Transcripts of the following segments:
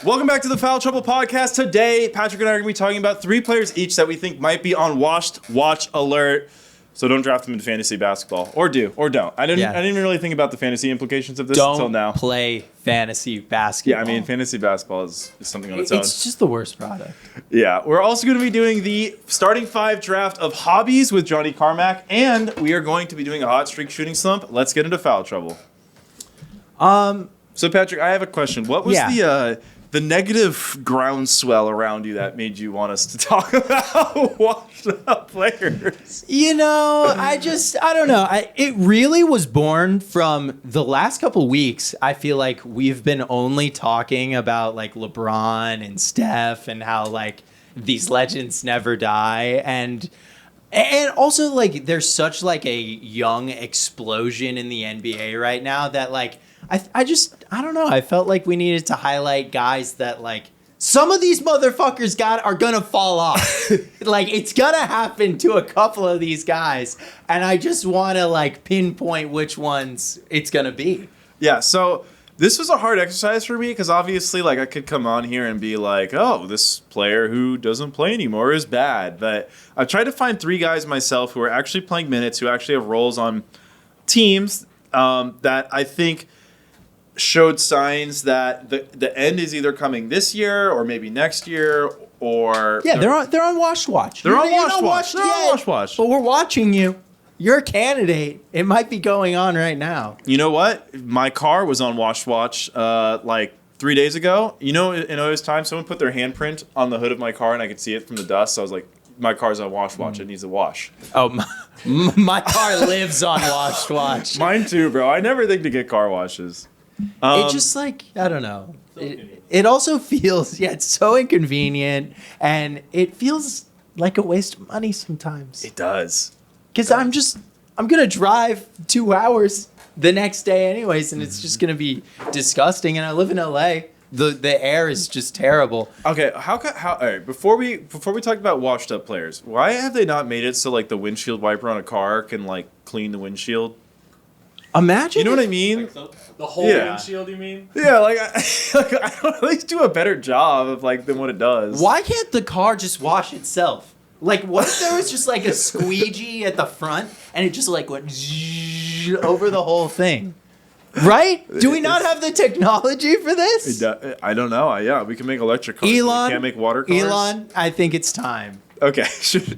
Welcome back to the Foul Trouble Podcast. Today, Patrick and I are going to be talking about 3 players each that we think might be on washed watch alert. So don't draft them in fantasy basketball. Or do, or don't. I didn't even really think about the fantasy implications of this until now. Don't play fantasy basketball. Yeah, I mean, fantasy basketball is something on its own. It's just the worst product. Yeah, we're also going to be doing the starting 5 draft of Hobbies with Johnny Carmack, and we are going to be doing a hot streak shooting slump. Let's get into Foul Trouble. So, Patrick, I have a question. What was the negative groundswell around you that made you want us to talk about washed up players? You know, I don't know. It really was born from the last couple weeks. I feel like we've been only talking about like LeBron and Steph and how like these legends never die. And also like there's such like a young explosion in the NBA right now that like, I don't know. I felt like we needed to highlight guys that like some of these motherfuckers are gonna fall off. Like it's gonna happen to a couple of these guys, and I just want to like pinpoint which ones it's gonna be. Yeah. So this was a hard exercise for me because obviously like I could come on here and be like, oh, this player who doesn't play anymore is bad, but I tried to find 3 guys myself who are actually playing minutes, who actually have roles on teams that I think showed signs that the end is either coming this year or maybe next year or they're on washed watch. They're on washed watch. But we're watching you. You're a candidate. It might be going on right now. You know what? My car was on washed watch like 3 days ago. You know, in OS time, someone put their handprint on the hood of my car and I could see it from the dust. So I was like, my car's on washed watch. It needs a wash. Oh, my car lives on washed watch. Mine too, bro. I never think to get car washes. It just like, I don't know. It also feels, it's so inconvenient and it feels like a waste of money sometimes. It does. Because I'm going to drive 2 hours the next day anyways, and it's just going to be disgusting. And I live in LA. The air is just terrible. Okay, all right, before we talk about washed up players, why have they not made it so like the windshield wiper on a car can like clean the windshield? Imagine. You know what I mean? Like the whole windshield, you mean? Yeah, like I don't at least do a better job of like than what it does. Why can't the car just wash itself? Like, what if there was just like a squeegee at the front and it just like went over the whole thing? Right? Do we not have the technology for this? I don't know. Yeah, we can make electric cars. Elon, we can't make water cars. Elon, I think it's time. Okay.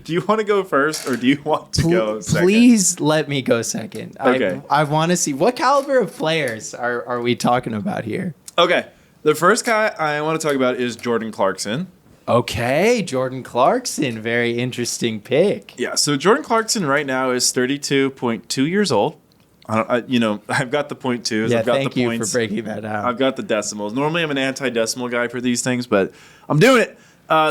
Do you want to go first or do you want to go second? Please let me go second. Okay. I want to see what caliber of players are we talking about here? Okay. The first guy I want to talk about is Jordan Clarkson. Okay, Jordan Clarkson. Very interesting pick. Yeah, so Jordan Clarkson right now is 32.2 years old. I've got the point twos. Yeah, I've got thank the you points. for breaking that out. I've got the decimals. Normally, I'm an anti-decimal guy for these things, but I'm doing it.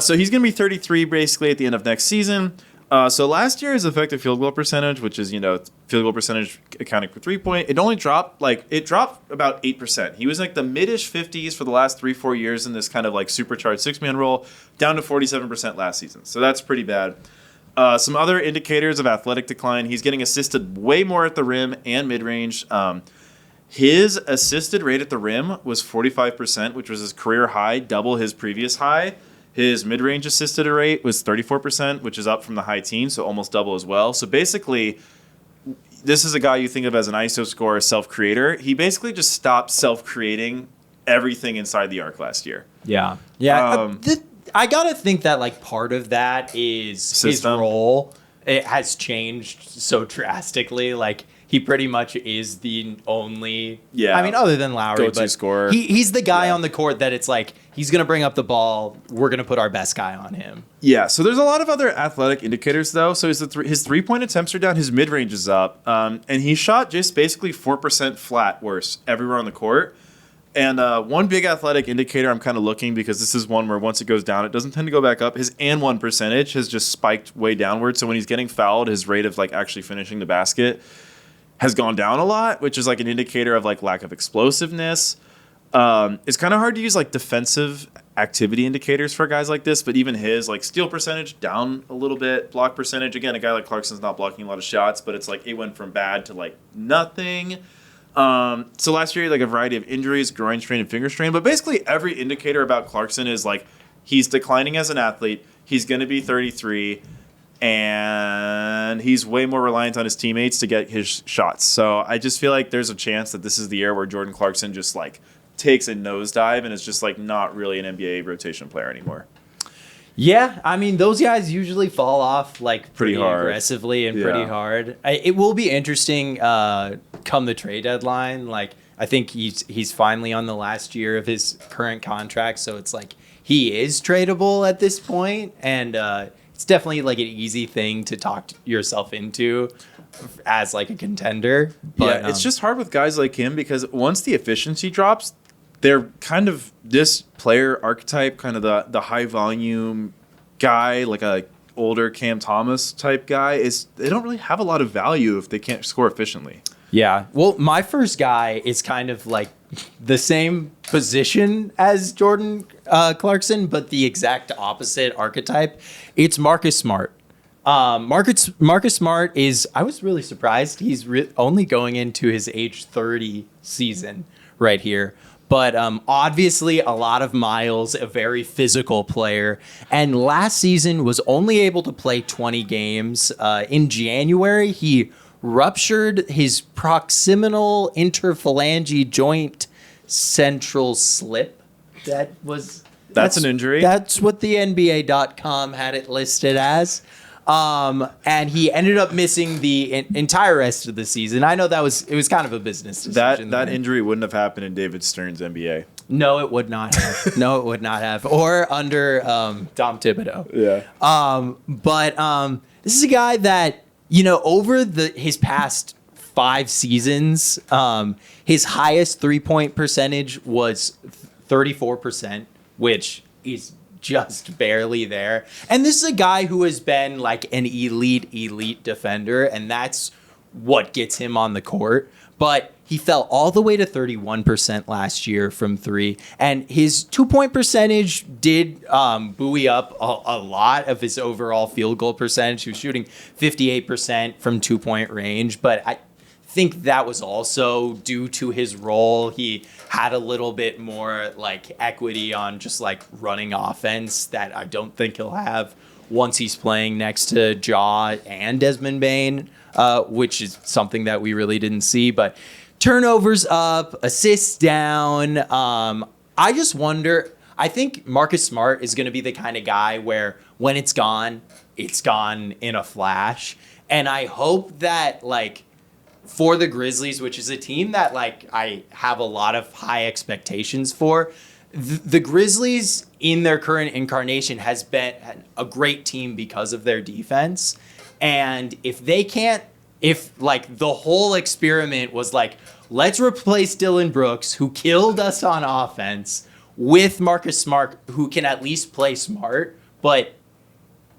So he's going to be 33 basically at the end of next season. So last year, his effective field goal percentage, which is, field goal percentage accounting for 3-point, it only dropped about 8%. He was like the mid-ish 50s for the last 3-4 years in this kind of like supercharged 6-man role, down to 47% last season. So that's pretty bad. Some other indicators of athletic decline. He's getting assisted way more at the rim and mid-range. His assisted rate at the rim was 45%, which was his career high, double his previous high. His mid-range assisted rate was 34%, which is up from the high teens, so almost double as well. So basically, this is a guy you think of as an ISO scorer, self-creator. He basically just stopped self-creating everything inside the arc last year. Yeah. I gotta think that like part of that is System. his role. It has changed so drastically. Like he pretty much is the only. Yeah. I mean, other than Lowry, Go-to but scorer. he's the guy on the court that it's like he's gonna bring up the ball. We're gonna put our best guy on him. Yeah. So there's a lot of other athletic indicators though. So his 3-point attempts are down. His mid-range is up, and he shot just basically 4% flat worse everywhere on the court. And one big athletic indicator I'm kind of looking, because this is one where once it goes down, it doesn't tend to go back up. His and one percentage has just spiked way downward. So when he's getting fouled, his rate of like actually finishing the basket has gone down a lot, which is like an indicator of like lack of explosiveness. It's kind of hard to use like defensive activity indicators for guys like this, but even his like steal percentage down a little bit, block percentage. Again, a guy like Clarkson's not blocking a lot of shots, but it's like it went from bad to like nothing. So last year, like a variety of injuries, groin strain and finger strain, but basically every indicator about Clarkson is like he's declining as an athlete. He's going to be 33, and he's way more reliant on his teammates to get his shots. So I just feel like there's a chance that this is the year where Jordan Clarkson just like takes a nosedive and is just like not really an NBA rotation player anymore. Yeah, I mean, those guys usually fall off like pretty hard. aggressively and pretty hard. It will be interesting come the trade deadline. Like, I think he's finally on the last year of his current contract, so it's like he is tradable at this point, and it's definitely like an easy thing to talk yourself into as like a contender. But, it's just hard with guys like him because once the efficiency drops, they're kind of this player archetype, kind of the high volume guy, like a older Cam Thomas type guy. They don't really have a lot of value if they can't score efficiently. Yeah. Well, my first guy is kind of like the same position as Jordan Clarkson, but the exact opposite archetype. It's Marcus Smart. Marcus Smart is, I was really surprised. He's only going into his age 30 season right here. But obviously a lot of miles, a very physical player. And last season was only able to play 20 games. In January, he ruptured his proximal interphalangeal joint central slip. That's an injury. That's what the NBA.com had it listed as. And he ended up missing the entire rest of the season. I know it was kind of a business decision. That injury wouldn't have happened in David Stern's NBA. No, it would not have. No, it would not have. Or under Dom Thibodeau. Yeah. But this is a guy that, over his past 5 seasons, his highest 3-point percentage was 34%, which is just barely there. And this is a guy who has been like an elite defender, and that's what gets him on the court. But he fell all the way to 31% last year from 3, and his 2-point percentage did buoy up a lot of his overall field goal percentage. He was shooting 58% from 2-point range, but I think that was also due to his role. He had a little bit more like equity on just like running offense that I don't think he'll have once he's playing next to Ja and Desmond Bane, which is something that we really didn't see. But turnovers up, assists down. I just wonder, I think Marcus Smart is going to be the kind of guy where when it's gone in a flash. And I hope that like, for the Grizzlies, which is a team that like I have a lot of high expectations for, the Grizzlies in their current incarnation has been a great team because of their defense. And if like the whole experiment was like, let's replace Dylan Brooks, who killed us on offense, with Marcus Smart, who can at least play smart, but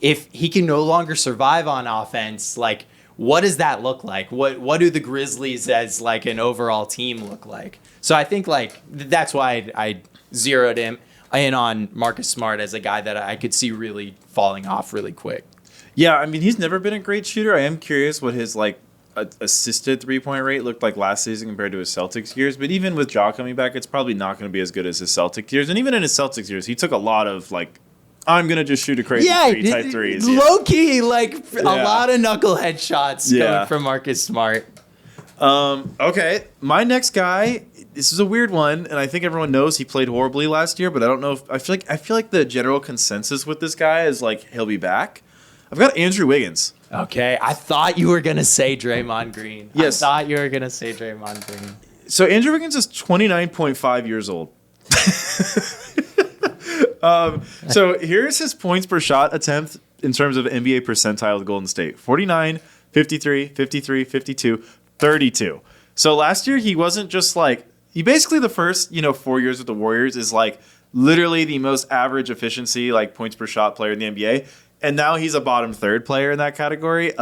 if he can no longer survive on offense, like, what does that look like? What do the Grizzlies as like an overall team look like? So I think like that's why I zeroed in on Marcus Smart as a guy that I could see really falling off really quick. Yeah, I mean, he's never been a great shooter. I am curious what his like assisted 3-point rate looked like last season compared to his Celtics years. But even with Ja coming back, it's probably not going to be as good as his Celtics years. And even in his Celtics years, he took a lot of like, I'm going to just shoot a crazy type threes. Low key, like a lot of knucklehead shots coming from Marcus Smart. Okay, my next guy, this is a weird one, and I think everyone knows he played horribly last year, but I don't know if I feel like the general consensus with this guy is like he'll be back. I've got Andrew Wiggins. Okay, I thought you were going to say Draymond Green. Yes. I thought you were going to say Draymond Green. So Andrew Wiggins is 29.5 years old. So here's his points per shot attempt in terms of NBA percentile of Golden State. 49, 53, 53, 52, 32. So last year he wasn't just like, he basically the first, 4 years with the Warriors is like literally the most average efficiency, like points per shot player in the NBA. And now he's a bottom third player in that category.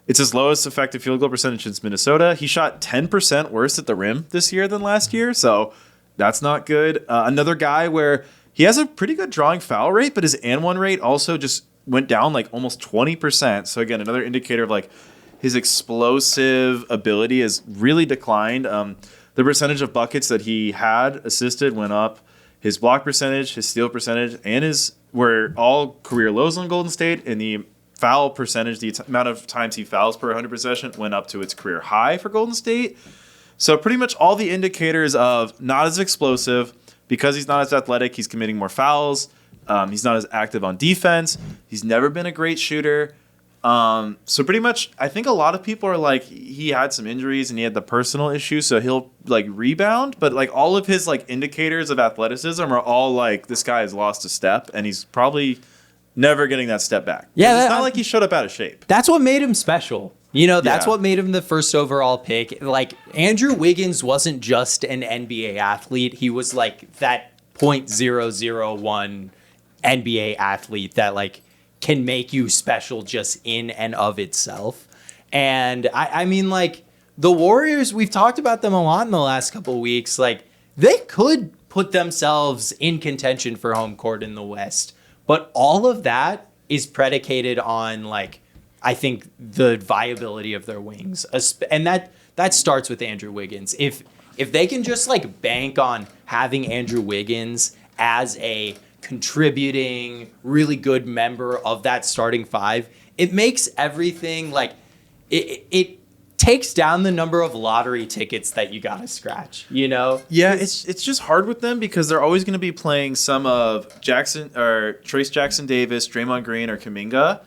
It's his lowest effective field goal percentage since Minnesota. He shot 10% worse at the rim this year than last year. So that's not good. Another guy where he has a pretty good drawing foul rate, but his and one rate also just went down like almost 20%. So again, another indicator of like his explosive ability has really declined. The percentage of buckets that he had assisted went up. His block percentage, his steal percentage, and his were all career lows on Golden State, and the foul percentage, the amount of times he fouls per 100 possession, went up to its career high for Golden State. So pretty much all the indicators of not as explosive, because he's not as athletic, he's committing more fouls. He's not as active on defense. He's never been a great shooter. So pretty much, I think a lot of people are like, he had some injuries and he had the personal issues, so he'll like rebound. But like all of his like indicators of athleticism are all like, this guy has lost a step, and he's probably never getting that step back. Yeah, it's not like he showed up out of shape. That's what made him special. That's what made him the first overall pick. Like, Andrew Wiggins wasn't just an NBA athlete. He was like that .001 NBA athlete that like can make you special just in and of itself. And I mean, like, the Warriors, we've talked about them a lot in the last couple of weeks. Like, they could put themselves in contention for home court in the West. But all of that is predicated on, like, I think the viability of their wings. And that starts with Andrew Wiggins. If they can just like bank on having Andrew Wiggins as a contributing, really good member of that starting five, it makes everything like it takes down the number of lottery tickets that you gotta scratch, Yeah, it's just hard with them because they're always going to be playing some of Jackson or Trace Jackson Davis, Draymond Green, or Kuminga.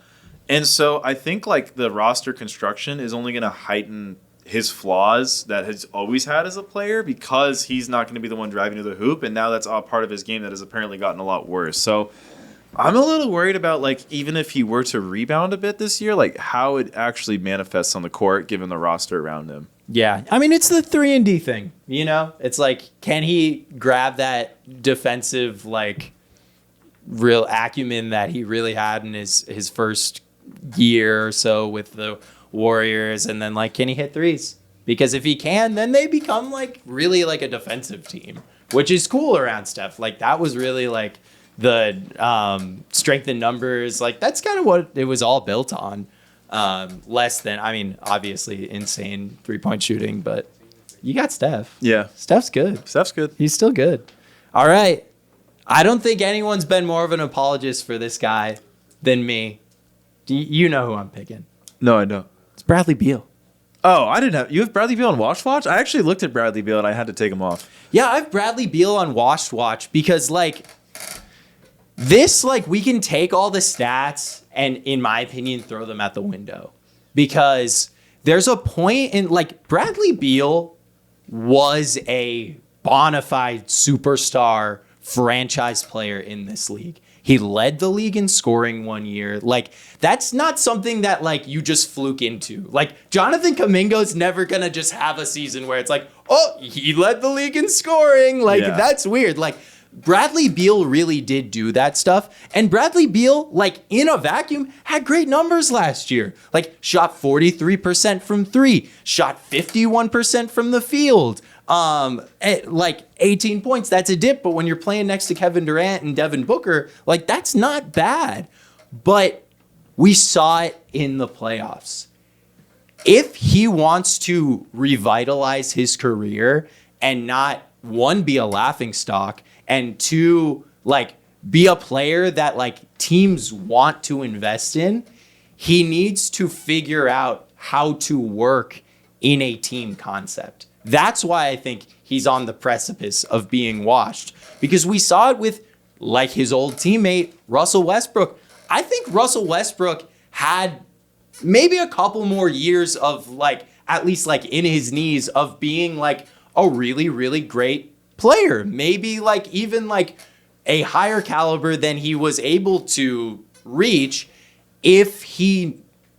And so I think like the roster construction is only going to heighten his flaws that he's always had as a player, because he's not going to be the one driving to the hoop. And now that's all part of his game that has apparently gotten a lot worse. So I'm a little worried about, like, even if he were to rebound a bit this year, like how it actually manifests on the court given the roster around him. Yeah. I mean, it's the 3-and-D thing, It's like, can he grab that defensive, like, real acumen that he really had in his first year or so with the Warriors, and then like, can he hit threes? Because if he can, then they become like really like a defensive team, which is cool around Steph. Like, that was really like the strength in numbers. Like, that's kind of what it was all built on. Less than, I mean, obviously insane 3-point shooting, but you got Steph. Yeah, Steph's good. He's still good. All right. I don't think anyone's been more of an apologist for this guy than me. You know who I'm picking. No, I don't. It's Bradley Beal. Oh, I didn't have... You have Bradley Beal on Watch? I actually looked at Bradley Beal and I had to take him off. Yeah, I have Bradley Beal on Watch because, like, this, like, we can take all the stats and, in my opinion, throw them out the window. Because there's a point in, like, Bradley Beal was a bona fide superstar franchise player in this league. He led the league in scoring one year. Like, that's not something that, like, you just fluke into. Like, Jonathan Kuminga's never going to just have a season where it's like, oh, he led the league in scoring. Like, That's weird. Like, Bradley Beal really did do that stuff. And Bradley Beal, like, in a vacuum, had great numbers last year. Like, shot 43% from three, shot 51% from the field. Like 18 points, that's a dip. But when you're playing next to Kevin Durant and Devin Booker, like, that's not bad. But we saw it in the playoffs. If he wants to revitalize his career and not, one, be a laughingstock, and two, like, be a player that, like, teams want to invest in, he needs to figure out how to work in a team concept. That's why I think he's on the precipice of being washed, because we saw it with, like, his old teammate, Russell Westbrook. I think Russell Westbrook had maybe a couple more years of, like, at least, like, in his knees of being, like, a really, really great player. Maybe, like, even, like, a higher caliber than he was able to reach if he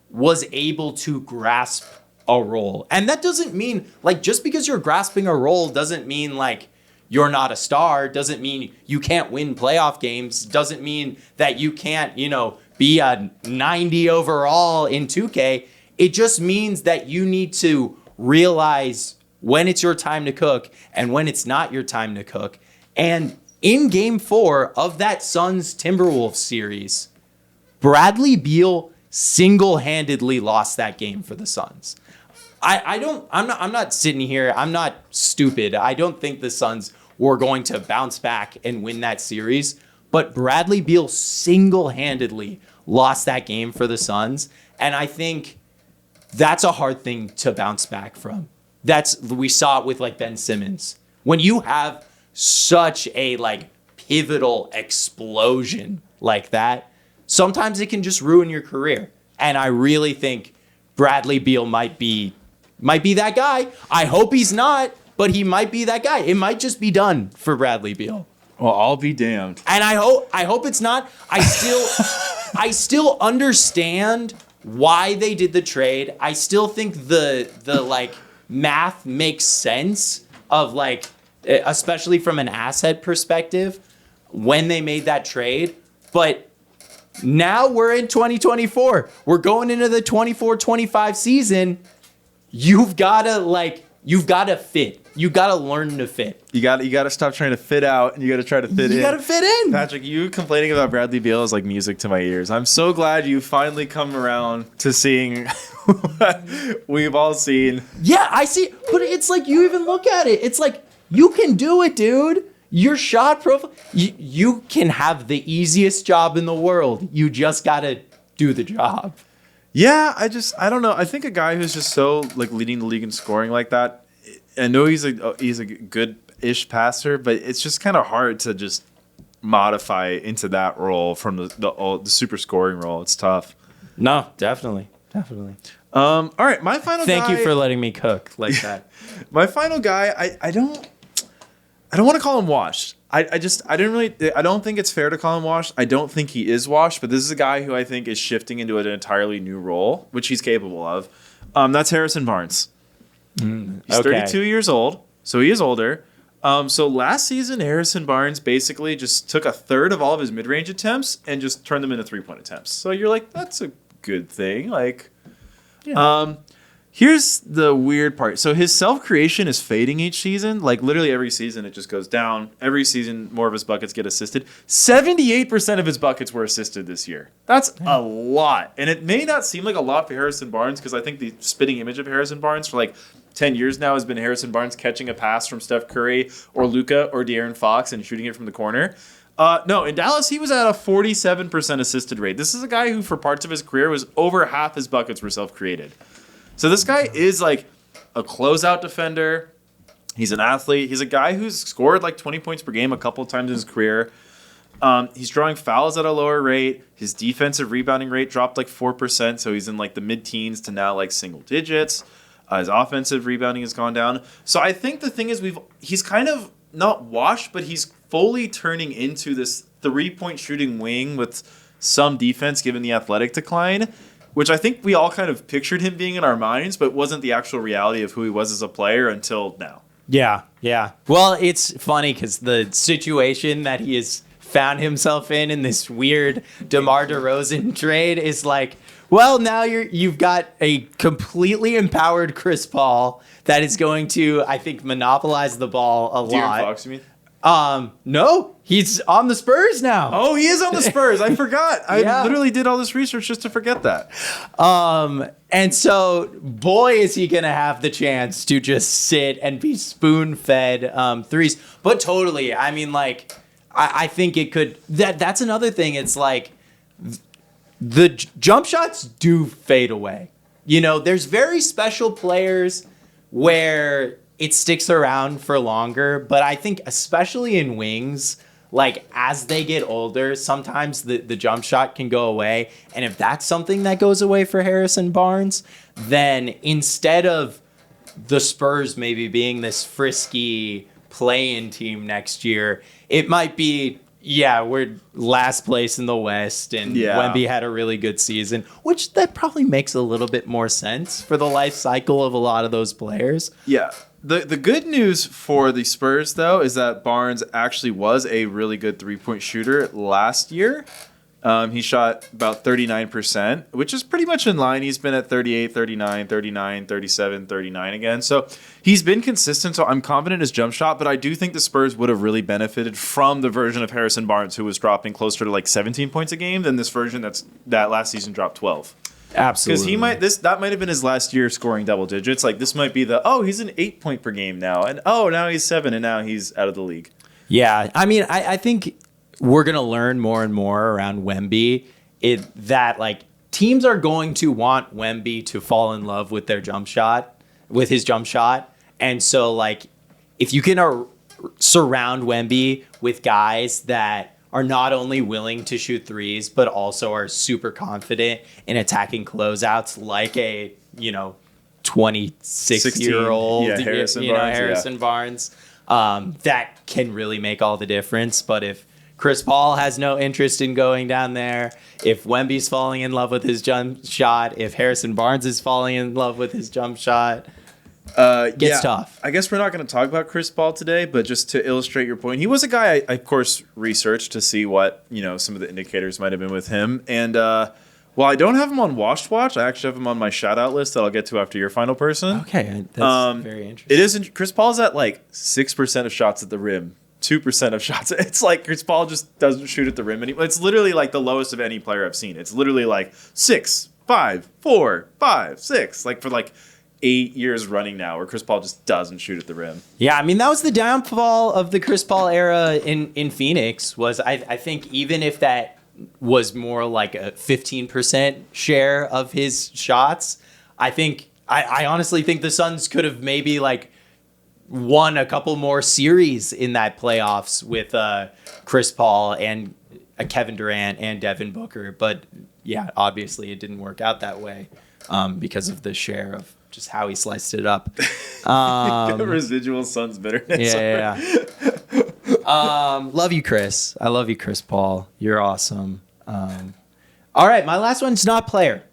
was able to grasp a role. And that doesn't mean, like, just because you're grasping a role doesn't mean, like, you're not a star, doesn't mean you can't win playoff games, doesn't mean that you can't, be a 90 overall in 2K. It just means that you need to realize when it's your time to cook and when it's not your time to cook. And in Game 4 of that Suns-Timberwolves series, Bradley Beal single-handedly lost that game for the Suns. I'm not sitting here. I'm not stupid. I don't think the Suns were going to bounce back and win that series. But Bradley Beal single-handedly lost that game for the Suns. And I think that's a hard thing to bounce back from. We saw it with like Ben Simmons. When you have such a like pivotal explosion like that, sometimes it can just ruin your career. And I really think Bradley Beal might be that guy. I hope he's not, but he might be that guy. It might just be done for Bradley Beal. Well, I'll be damned. And I hope it's not. I still understand why they did the trade. I still think the like math makes sense of like, especially from an asset perspective when they made that trade. But now we're in 2024. We're going into the 24-25 season. You've got to fit. You got to learn to fit. You got to stop trying to fit out, and you got to try to fit in. You got to fit in. Patrick, you complaining about Bradley Beal is like music to my ears. I'm so glad you finally come around to seeing what we've all seen. Yeah, I see. But it's like you even look at it. It's like you can do it, dude. Your shot profile. You can have the easiest job in the world. You just got to do the job. Yeah, I don't know. I think a guy who's just so like leading the league in scoring like that. I know he's a good-ish passer, but it's just kind of hard to just modify into that role from the super scoring role. It's tough. No, definitely. All right, my final. Thank you for letting me cook like that. My final guy, I don't want to call him washed. I don't think it's fair to call him washed. I don't think he is washed, but this is a guy who I think is shifting into an entirely new role, which he's capable of. That's Harrison Barnes. He's 32 years old, so he is older. So last season, Harrison Barnes basically just took a third of all of his mid-range attempts and just turned them into three-point attempts. So you're like, that's a good thing. Like, yeah. Here's the weird part. So his self-creation is fading each season. Like literally every season, it just goes down. Every season, more of his buckets get assisted. 78% of his buckets were assisted this year. That's a lot. And it may not seem like a lot for Harrison Barnes because I think the spitting image of Harrison Barnes for like 10 years now has been Harrison Barnes catching a pass from Steph Curry or Luka or De'Aaron Fox and shooting it from the corner. No, in Dallas, he was at a 47% assisted rate. This is a guy who, for parts of his career, was over half his buckets were self-created. So this guy is like a closeout defender. He's an athlete. He's a guy who's scored like 20 points per game a couple of times in his career. He's drawing fouls at a lower rate. His defensive rebounding rate dropped like 4%, so he's in like the mid-teens to now like single digits. His offensive rebounding has gone down. So I think the thing is he's kind of not washed, but he's fully turning into this three-point shooting wing with some defense given the athletic decline, which I think we all kind of pictured him being in our minds, but wasn't the actual reality of who he was as a player until now. Yeah. Well, it's funny because the situation that he has found himself in this weird DeMar DeRozan trade is like, well, now you've got a completely empowered Chris Paul that is going to, I think, monopolize the ball a lot. De'Aaron Fox, you mean? No, he's on the Spurs now. Oh, he is on the Spurs. I forgot. I literally did all this research just to forget that. And so, boy, is he going to have the chance to just sit and be spoon-fed threes. But totally, I mean, like, I think it could... That's another thing. It's like, the jump shots do fade away. You know, there's very special players where it sticks around for longer, but I think especially in wings, like as they get older, sometimes the jump shot can go away. And if that's something that goes away for Harrison Barnes, then instead of the Spurs maybe being this frisky play-in team next year, it might be, we're last place in the West, and Wemby had a really good season, which that probably makes a little bit more sense for the life cycle of a lot of those players. Yeah. The good news for the Spurs, though, is that Barnes actually was a really good three-point shooter last year. He shot about 39%, which is pretty much in line. He's been at 38, 39, 39, 37, 39 again. So he's been consistent. So I'm confident his jump shot, but I do think the Spurs would have really benefited from the version of Harrison Barnes who was dropping closer to like 17 points a game than this version that last season dropped 12. Absolutely. Because that might have been his last year scoring double digits. Like this might be he's an 8 point per game now. And now he's 7 and now he's out of the league. Yeah. I mean, I think we're going to learn more and more around Wemby that like teams are going to want Wemby to fall in love with his jump shot. And so like if you can surround Wemby with guys that are not only willing to shoot threes, but also are super confident in attacking closeouts like a, 26-year-old Harrison Barnes, that can really make all the difference. But if Chris Paul has no interest in going down there, if Wemby's falling in love with his jump shot, if Harrison Barnes is falling in love with his jump shot, gets tough. I guess we're not going to talk about Chris Paul today, but just to illustrate your point, he was a guy I of course, researched to see what, some of the indicators might have been with him. And while I don't have him on Washed Watch, I actually have him on my shout-out list that I'll get to after your final person. Okay, that's very interesting. It is. Chris Paul's at like 6% of shots at the rim. 2% of shots. It's like Chris Paul just doesn't shoot at the rim anymore. It's literally like the lowest of any player I've seen. It's literally like 6, 5, 4, 5, 6. Like for like 8 years running now where Chris Paul just doesn't shoot at the rim. Yeah, I mean, that was the downfall of the Chris Paul era in Phoenix was I think even if that was more like a 15% share of his shots, I honestly think the Suns could have maybe like won a couple more series in that playoffs with Chris Paul and Kevin Durant and Devin Booker. But yeah, obviously it didn't work out that way because of the share of just how he sliced it up. Residual Suns bitterness. Yeah. Love you, Chris. I love you, Chris Paul. You're awesome. All right, my last one's not player.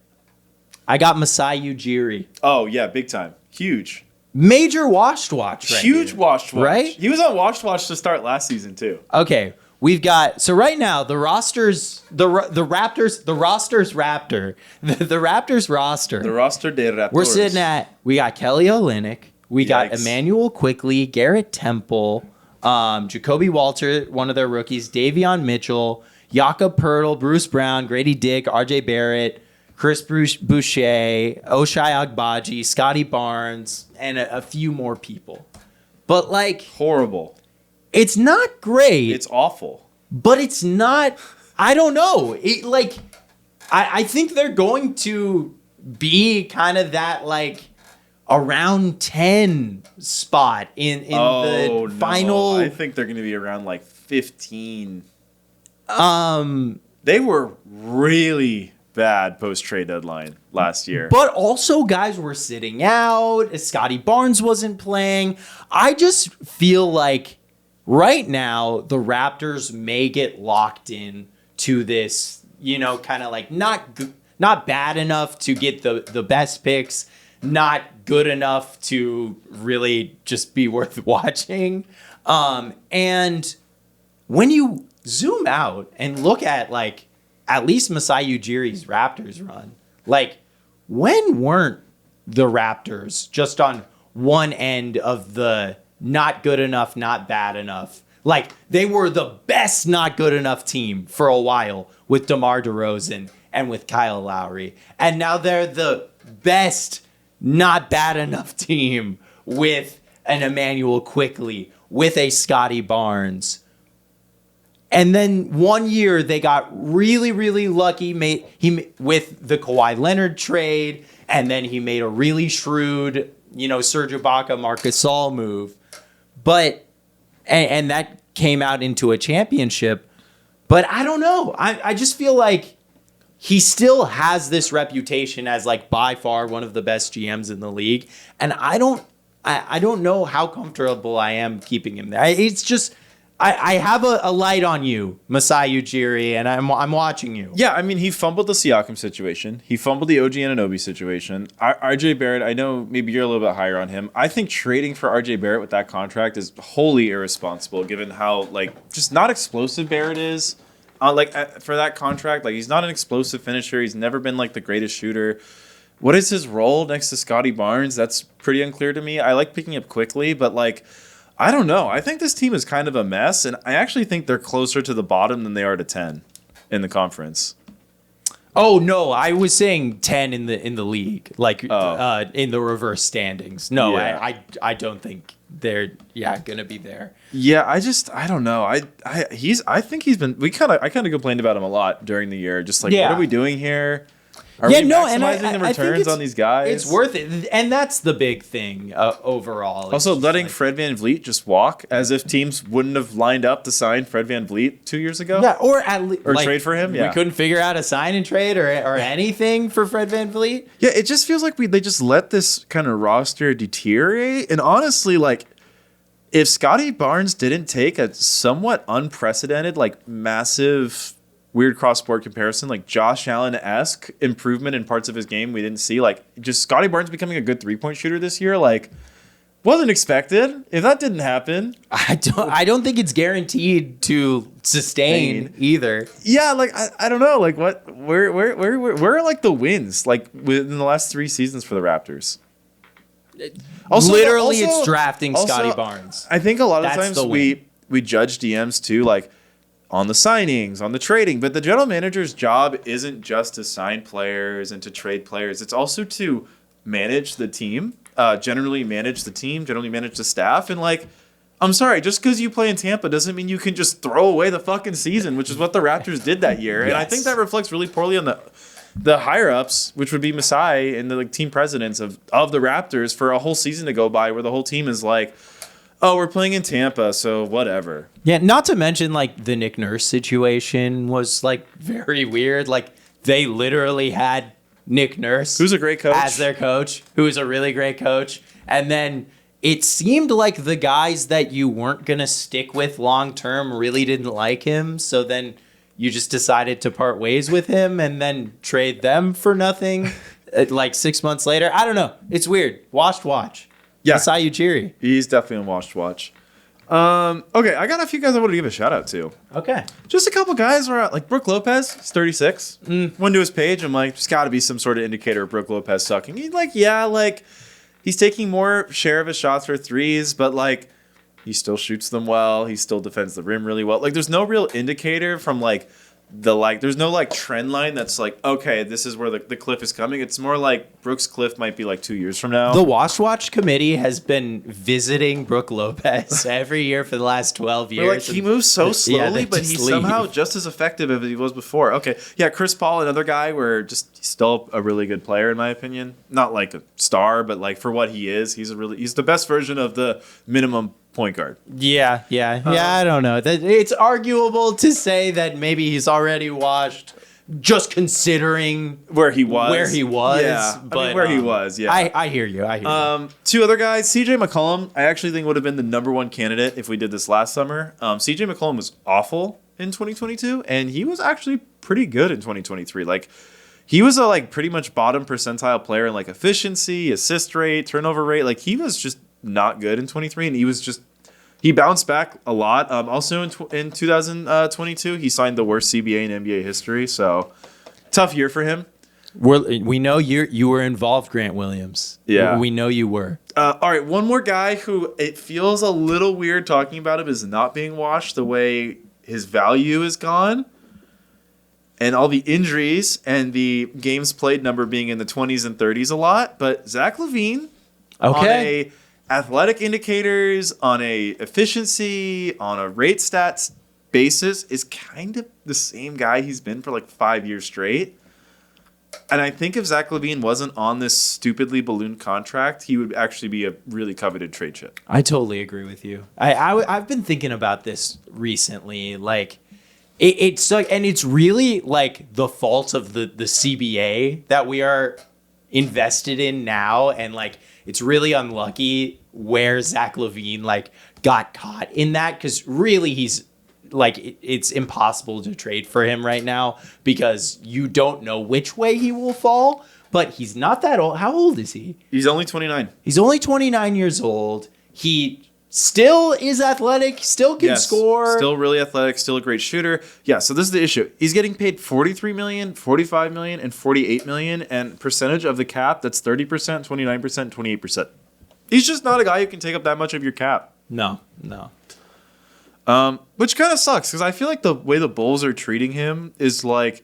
I got Masai Ujiri. Oh, yeah, big time. Huge. Major Washed Watch. Right Huge here. Washed Watch. Right? He was on Washed Watch to start last season, too. Okay. We've got, so right now, the Raptors roster. The Raptors roster. The roster de Raptors. We're sitting at, we got Kelly Olynyk. We got Yikes. Emmanuel Quickly, Garrett Temple, Jacoby Walter, one of their rookies, Davion Mitchell, Jakob Poeltl, Bruce Brown, Grady Dick, RJ Barrett, Chris Boucher, Oshai Agbaji, Scotty Barnes, and a few more people. But like, horrible. It's not great. It's awful. But it's not, I don't know. I think they're going to be kind of that like around 10 spot in the final. I think they're going to be around like 15. They were really bad post-trade deadline last year. But also guys were sitting out. Scotty Barnes wasn't playing. I just feel like right now the Raptors may get locked in to this, kind of like not bad enough to get the best picks, not good enough to really just be worth watching. And when you zoom out and look at like at least Masai Ujiri's Raptors run, like when weren't the Raptors just on one end of the not good enough, not bad enough? Like they were the best not good enough team for a while with DeMar DeRozan and with Kyle Lowry. And now they're the best not bad enough team with an Emmanuel Quickly, with a Scotty Barnes. And then one year they got really, really lucky with the Kawhi Leonard trade, and then he made a really shrewd, Serge Ibaka, Marc Gasol move. But and that came out into a championship. But I don't know. I just feel like he still has this reputation as like by far one of the best GMs in the league, and I don't know how comfortable I am keeping him there. It's just. I have a light on you, Masai Ujiri, and I'm watching you. Yeah, I mean, he fumbled the Siakam situation. He fumbled the OG Anunoby situation. RJ Barrett, I know maybe you're a little bit higher on him. I think trading for RJ Barrett with that contract is wholly irresponsible, given how, like, just not explosive Barrett is. For that contract, like, he's not an explosive finisher. He's never been like the greatest shooter. What is his role next to Scotty Barnes? That's pretty unclear to me. I like picking up quickly, but like, I don't know. I think this team is kind of a mess, and I actually think they're closer to the bottom than they are to 10 in the conference. Oh no, I was saying 10 in the league, like in the reverse standings. No, Yeah. I don't think they're gonna be there. Yeah, I don't know. I think he's been. I kind of complained about him a lot during the year. Just like, what are we doing here? Are we maximizing the returns on these guys? It's worth it, and that's the big thing overall. Also, letting Fred VanVleet just walk as if teams wouldn't have lined up to sign Fred VanVleet 2 years ago. Yeah, or at least trade for him. Yeah, we couldn't figure out a sign and trade or anything for Fred VanVleet. Yeah, it just feels like they just let this kind of roster deteriorate. And honestly, like, if Scotty Barnes didn't take a somewhat unprecedented, like, massive, weird cross-sport comparison, like Josh Allen-esque improvement in parts of his game we didn't see, like, just Scotty Barnes becoming a good three-point shooter this year, like, wasn't expected. If that didn't happen, I don't think it's guaranteed to sustain either. Yeah, like, I don't know, like, where are like the wins, like, within the last 3 seasons for the Raptors? It's drafting Scotty Barnes. I think a lot of times we judge DMs too, like, on the signings, on the trading, but the general manager's job isn't just to sign players and to trade players. It's also to manage the team, generally manage the staff. And, like, I'm sorry, just because you play in Tampa doesn't mean you can just throw away the fucking season, which is what the Raptors did that year. And I think that reflects really poorly on the higher ups, which would be Masai and the, like, team presidents of the Raptors, for a whole season to go by where the whole team is like, oh, we're playing in Tampa, so whatever. Yeah, not to mention, like, the Nick Nurse situation was, like, very weird. Like, they literally had Nick Nurse, who's a great coach, as their coach, who is a really great coach. And then it seemed like the guys that you weren't going to stick with long term really didn't like him. So then you just decided to part ways with him and then trade them for nothing like 6 months later. I don't know. It's weird. Washed watch. Yeah. Masai Ujiri. He's definitely on watch. Okay, I got a few guys I want to give a shout out to. Okay. Just a couple guys where, like, Brook Lopez, he's 36. Went to his page. I'm like, there's got to be some sort of indicator of Brook Lopez sucking. He's like, yeah, like, he's taking more share of his shots for threes, but, like, he still shoots them well. He still defends the rim really well. Like, there's no real indicator from, like, there's no, like, trend line that's like, okay, this is where the cliff is coming. It's more like Brook's cliff might be like 2 years from now. The Watch committee has been visiting Brook Lopez every year for the last 12 years. Like, he moves so slowly, but he's somehow just as effective as he was before. Okay, yeah, Chris Paul, another guy where just he's still a really good player in my opinion. Not like a star, but, like, for what he is, he's the best version of the minimum point guard. Yeah. I don't know. It's arguable to say that maybe he's already washed, just considering where he was. Yeah, but I mean, where he was. Yeah, I hear you. Two other guys, CJ McCollum. I actually think would have been the number one candidate if we did this last summer. CJ McCollum was awful in 2022, and he was actually pretty good in 2023. Like, he was a, like, pretty much bottom percentile player in, like, efficiency, assist rate, turnover rate. Like, he was just not good in 23, and he bounced back a lot. Also in 2022, he signed the worst CBA in NBA history, so tough year for him. We know you were involved, Grant Williams. Yeah, we know you were. All right, one more guy who it feels a little weird talking about him as not being washed the way his value is gone, and all the injuries and the games played number being in the 20s and 30s a lot. But Zach LaVine, okay. On a athletic indicators, on a efficiency, on a rate stats basis, is kind of the same guy he's been for like 5 years straight. And I think if Zach LaVine wasn't on this stupidly ballooned contract, he would actually be a really coveted trade chip. I totally agree with you. I've been thinking about this recently. Like, it's like, and it's really like the fault of the CBA that we are invested in now, and like it's really unlucky where Zach LaVine like got caught in that, because really he's like, it's impossible to trade for him right now because you don't know which way he will fall. But he's not that old. How old is he? He's only 29. He's only 29 years old. He still is athletic, still can score. Still really athletic, still a great shooter. Yeah, so this is the issue. He's getting paid $43 million, $45 million, and $48 million, and percentage of the cap, that's 30%, 29%, 28%. He's just not a guy who can take up that much of your cap. No. Which kind of sucks, because I feel like the way the Bulls are treating him is like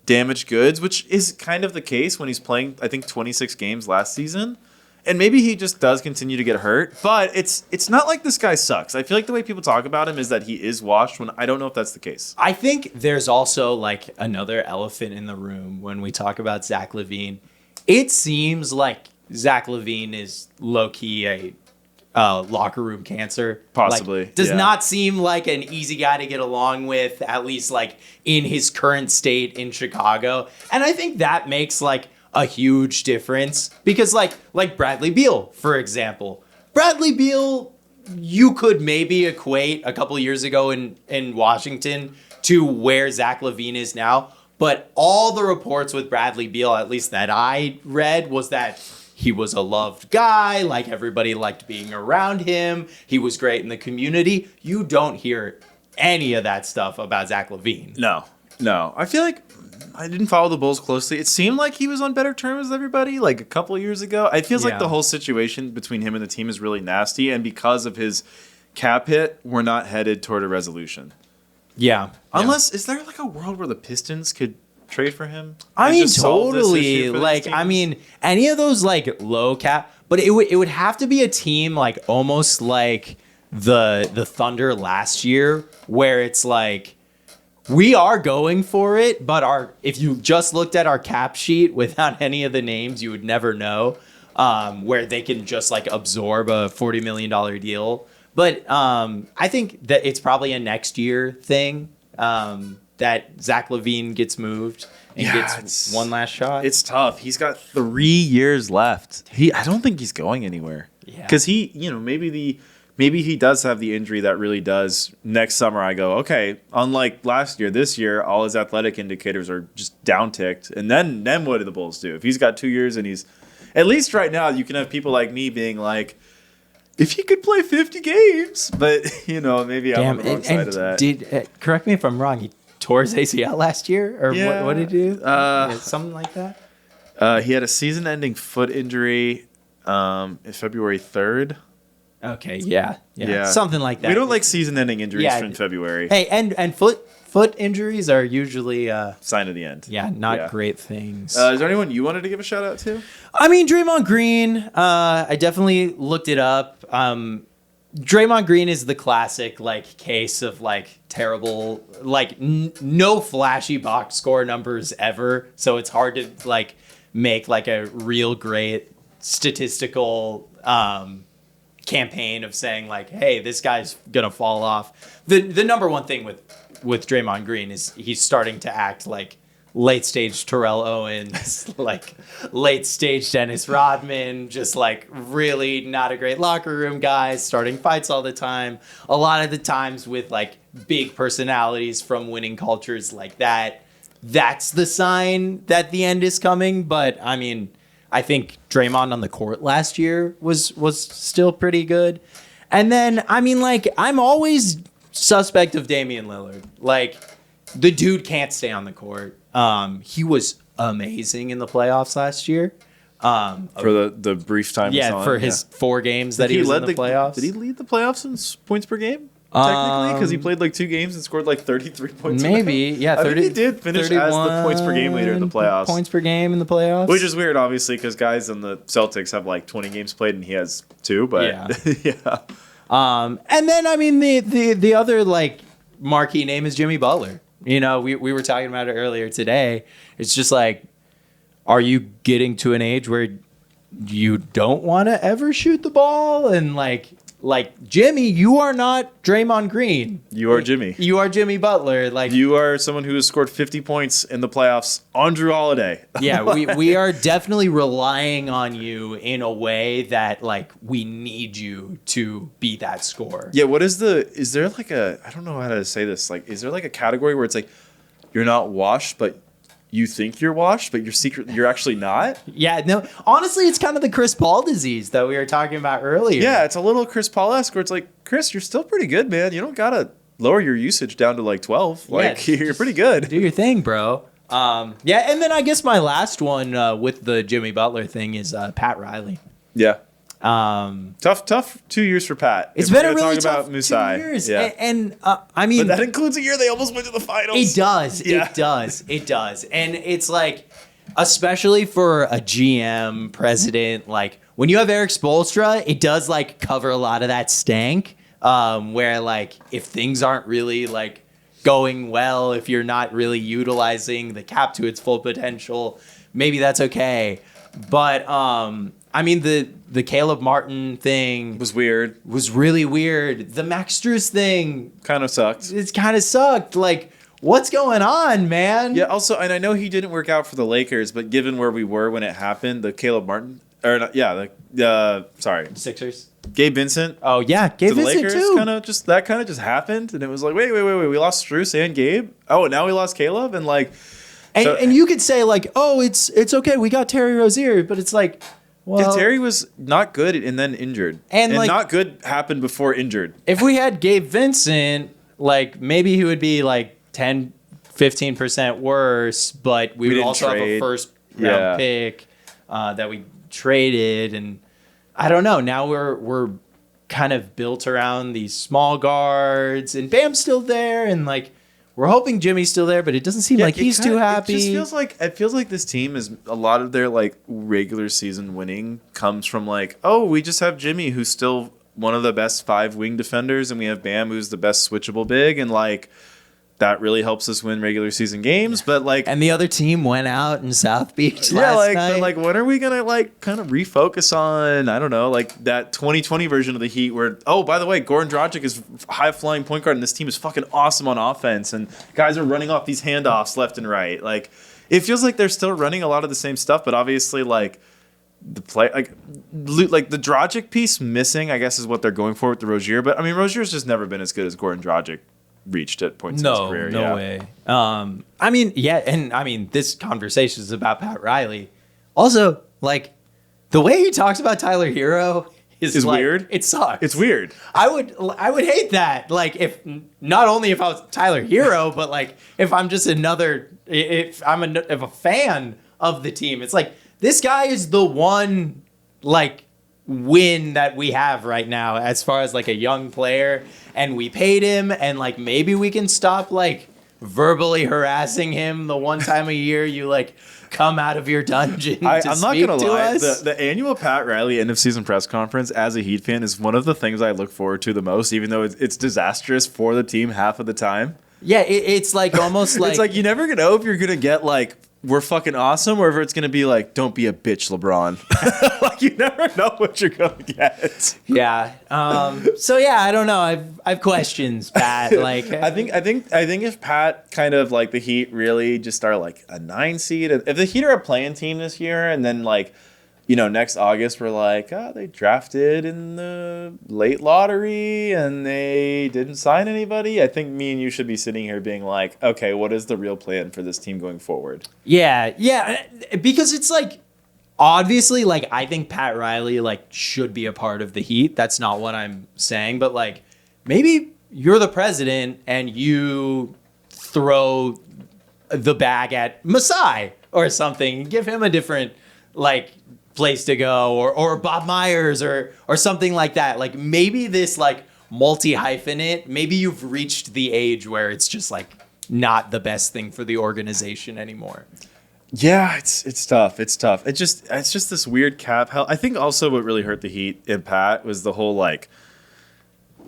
damaged goods, which is kind of the case when he's playing, I think, 26 games last season. And maybe he just does continue to get hurt, but it's not like this guy sucks. I feel like the way people talk about him is that he is washed, when I don't know if that's the case. I think there's also like another elephant in the room when we talk about Zach LaVine. It seems like Zach LaVine is low-key a locker room cancer. Possibly. Like, does not seem like an easy guy to get along with, at least like in his current state in Chicago. And I think that makes like a huge difference, because like Bradley Beal, for example. Bradley Beal, you could maybe equate a couple years ago in Washington to where Zach LaVine is now. But all the reports with Bradley Beal, at least that I read, was that he was a loved guy, like everybody liked being around him. He was great in the community. You don't hear any of that stuff about Zach LaVine. No. I feel like I didn't follow the Bulls closely. It seemed like he was on better terms with everybody like a couple of years ago. It feels like the whole situation between him and the team is really nasty, and because of his cap hit, we're not headed toward a resolution. Yeah. Unless, is there like a world where the Pistons could trade for him? I mean, totally. Like, I mean, any of those like low cap, but it would have to be a team like almost like the Thunder last year, where it's like, we are going for it, but if you just looked at our cap sheet without any of the names, you would never know, where they can just like absorb a $40 million deal. But I think that it's probably a next year thing, that Zach LaVine gets moved and gets one last shot. It's tough. He's got 3 years left. I don't think he's going anywhere. Yeah. Because maybe he does have the injury that really does. Next summer, I go, okay, unlike last year, this year, all his athletic indicators are just down-ticked. And then what do the Bulls do? If he's got 2 years and he's... At least right now, you can have people like me being like, if he could play 50 games. But, maybe I'm on the wrong side of that. Correct me if I'm wrong, he tore his ACL last year? Or what did he do? Something like that? He had a season-ending foot injury February 3rd. Okay, yeah, something like that. We don't like season-ending injuries in February. Hey, and foot injuries are usually sign of the end. Yeah, not great things. Is there anyone you wanted to give a shout out to? I mean, Draymond Green. I definitely looked it up. Draymond Green is the classic like case of like terrible, like no flashy box score numbers ever. So it's hard to like make like a real great statistical campaign of saying like, hey, this guy's gonna fall off. The number one thing with Draymond Green is he's starting to act like late stage Terrell Owens, like late stage Dennis Rodman, just like really not a great locker room guy, starting fights all the time. A lot of the times with like big personalities from winning cultures like that. That's the sign that the end is coming. But I mean, I think Draymond on the court last year was still pretty good. And then, I mean, like, I'm always suspect of Damian Lillard. Like, the dude can't stay on the court. He was amazing in the playoffs last year. For the brief time. For his 4 games that he was in the playoffs. Did he lead the playoffs in points per game? Technically, because he played like 2 games and scored like 33 points. Maybe, yeah. 30, I think he did finish as the points per game leader in the playoffs. Points per game in the playoffs, which is weird, obviously, because guys in the Celtics have like 20 games played and he has 2. But yeah. And then I mean the other like marquee name is Jimmy Butler. We were talking about it earlier today. It's just like, are you getting to an age where you don't want to ever shoot the ball and like Jimmy, you are not Draymond Green. You are Jimmy. You are Jimmy Butler. Like, you are someone who has scored 50 points in the playoffs on Drew Holiday. Yeah, we are definitely relying on you in a way that like we need you to be that scorer. Yeah, is there like I don't know how to say this. Like, is there like a category where it's like you're not washed, but you think you're washed, but you're actually not. Yeah, no, honestly, it's kind of the Chris Paul disease that we were talking about earlier. Yeah, it's a little Chris Paul-esque where it's like, Chris, you're still pretty good, man. You don't got to lower your usage down to like 12. Like, you're pretty good. Do your thing, bro. Yeah, and then I guess my last one with the Jimmy Butler thing is Pat Riley. Yeah. Tough 2 years for Pat. It's been a really tough about Masai. 2 years. Yeah. And I mean... But that includes a year they almost went to the finals. It does. Yeah. It does. And it's like, especially for a GM, president, like, when you have Eric Spoelstra, it does, like, cover a lot of that stank, where, like, if things aren't really, like, going well, if you're not really utilizing the cap to its full potential, maybe that's okay. But, I mean, the Caleb Martin thing was weird. Was really weird. The Max Strus thing kind of sucked. It kind of sucked. Like, what's going on, man? Yeah, also, and I know he didn't work out for the Lakers, but given where we were when it happened, the Caleb Martin, or not, yeah, sorry. Sixers. Gabe Vincent. Oh, yeah, Gabe Vincent Lakers too. That kind of just happened, and it was like, wait, we lost Strus and Gabe? Oh, now we lost Caleb? And like... And you could say, like, oh, it's okay, we got Terry Rozier, but it's like... Well, Terry was not good and then injured. And like, not good happened before injured. If we had Gabe Vincent, like, maybe he would be like 10, 15% worse, but we would also have a first round pick that we traded. And I don't know. Now we're kind of built around these small guards, and Bam's still there, and like, we're hoping Jimmy's still there, but it doesn't seem like he's too happy. It feels like this team is a lot of their like regular season winning comes from like, oh, we just have Jimmy who's still one of the best 5 wing defenders, and we have Bam who's the best switchable big, and like that really helps us win regular season games. But like, and the other team went out in South Beach last night. But like, when are we gonna like kind of refocus on, I don't know, like that 2020 version of the Heat where, oh, by the way, Goran Dragic is high flying point guard, and this team is fucking awesome on offense, and guys are running off these handoffs left and right. Like, it feels like they're still running a lot of the same stuff, but obviously like the play, like the Dragic piece missing, I guess, is what they're going for with the Rozier. But I mean, Rozier's just never been as good as Goran Dragic reached at points in his career. No way. I mean, yeah, and I mean, this conversation is about Pat Riley. Also, like, the way he talks about Tyler Hero is like, weird. It sucks. It's weird. I would hate that. Like, if not only if I was Tyler Hero, but like if I'm just if I'm a fan of the team, it's like, this guy is the one like win that we have right now as far as like a young player, and we paid him, and like maybe we can stop like verbally harassing him the one time a year you like come out of your dungeon I'm not gonna lie, the annual Pat Riley end of season press conference as a Heat fan is one of the things I look forward to the most, even though it's disastrous for the team half of the time. Yeah, it's like almost like it's like you never know if you're gonna get like, we're fucking awesome, or if it's gonna be like, don't be a bitch, LeBron. Like, you never know what you're gonna get. Yeah. So yeah, I don't know. I've questions, Pat. Like, I think if Pat kind of like the Heat really just are like a 9 seed, if the Heat are a playing team this year, and then like, you know, next August we're like, oh, they drafted in the late lottery and they didn't sign anybody, I think me and you should be sitting here being like, okay, what is the real plan for this team going forward? Yeah, because it's like, obviously, like, I think Pat Riley like should be a part of the Heat. That's not what I'm saying, but like, maybe you're the president and you throw the bag at Masai or something, give him a different like place to go, or Bob Myers or something like that. Like, maybe this like multi-hyphenate, maybe you've reached the age where it's just like not the best thing for the organization anymore. Yeah, it's tough. It's just this weird cap hell. I think also what really hurt the Heat and Pat was the whole like,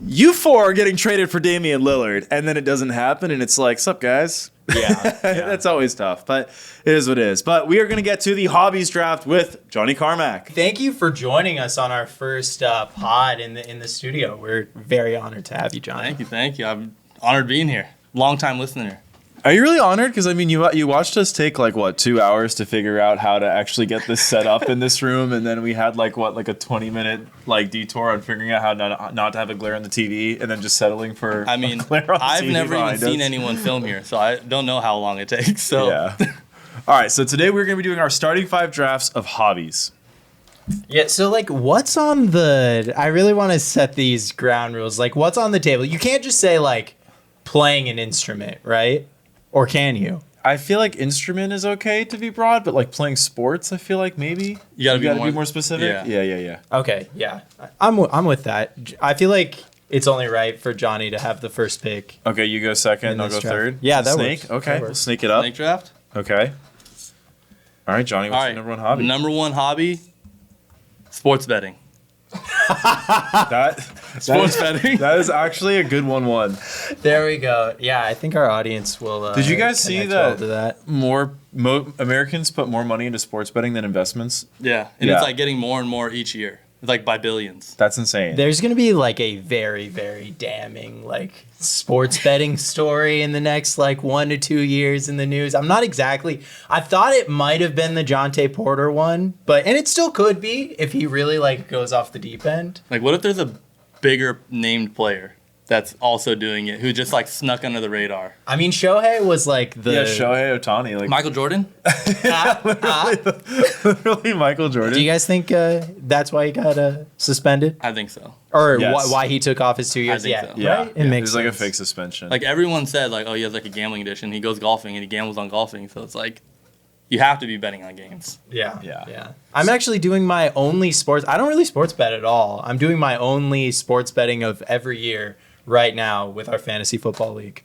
you four are getting traded for Damian Lillard, and then it doesn't happen, and it's like, sup guys? Yeah. That's always tough, but it is what it is. But we are going to get to the Hobbies Draft with Johnny Carmack. Thank you for joining us on our first pod in the studio. We're very honored to have you, Johnny. Thank you. I'm honored being here. Long time listener. Are you really honored? Because I mean, you watched us take like what 2 hours to figure out how to actually get this set up in this room, and then we had like a 20-minute like detour on figuring out how not to have a glare on the TV, and then just settling for. I mean, I've never even seen anyone film here, so I don't know how long it takes. So yeah. All right, so today we're going to be doing our starting 5 drafts of hobbies. Yeah, so like what's on the I really want to set these ground rules. Like what's on the table? You can't just say like playing an instrument, right? Or can you? I feel like instrument is okay to be broad, but like playing sports, I feel like maybe You gotta be be more- more specific. Yeah. Okay, yeah. I'm with that. I feel like it's only right for Johnny to have the first pick. Okay, you go second, In I'll this go draft. third. Yeah, that snake. works. Okay, That we'll works. snake it up. Snake draft. Okay. All right, Johnny, what's All your right. number one hobby? Number one hobby. Sports betting. Sports betting. That is actually a good 1-1. There we go. Yeah, I think our audience will. Did you guys see connect well that? to that? More Americans put more money into sports betting than investments. Yeah, and Yeah. it's like getting more and more each year. It's like by billions. That's insane. There's gonna be like a very, very damning like sports betting story in the next like 1 to 2 years in the news. I'm not exactly. I thought it might have been the Jonte Porter one, and it still could be if he really like goes off the deep end. Like, what if there's a bigger named player that's also doing it who just like snuck under the radar? I mean, Shohei was like the. yeah, Shohei Ohtani, like Michael Jordan? literally Michael Jordan. Do you guys think that's why he got suspended, I think so. or Yes. why he took off his 2 years? think Yeah, so. yeah, right? It makes It's like a sense. fake suspension. Like everyone said, like, oh, he has like a gambling addiction. He goes golfing and he gambles on golfing. So it's like, you have to be betting on games. Yeah. I'm actually doing my only sports. I don't really sports bet at all. I'm doing my only sports betting of every year right now with our fantasy football league.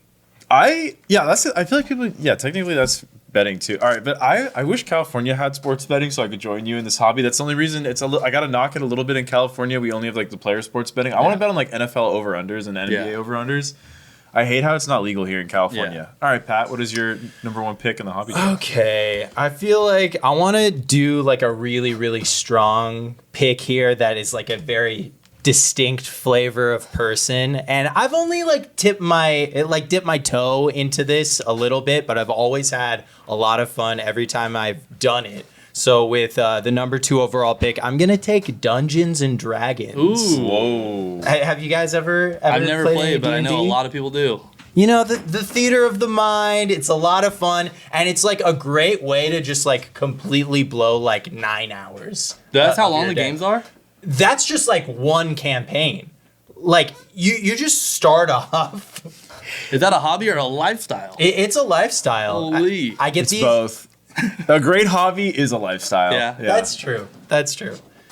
That's it. I feel like people. Yeah, technically that's betting too. All right, but I wish California had sports betting so I could join you in this hobby. That's the only reason I got to knock it a little bit in California. We only have like the player sports betting. I want to bet on like NFL over unders and NBA Yeah. over unders. I hate how it's not legal here in California. All right, Pat, what is your number one pick in the hobby? Okay, I feel like I want to do like a really, really strong pick here that is like a very distinct flavor of person, and I've only like dipped my toe into this a little bit, but I've always had a lot of fun every time I've done it. So with the number 2 overall pick, I'm gonna take Dungeons and Dragons. Ooh. Whoa. Have you guys ever I've never played played, but I know a D&D? lot of people do. You know, the theater of the mind, it's a lot of fun, and it's like a great way to just like completely blow like 9 hours. That's how of long your the day. games are? That's just like one campaign. Like you just start off. Is that a hobby or a lifestyle? It's a lifestyle. Holy. I get It's these. both. A great hobby is a lifestyle. Yeah. That's true.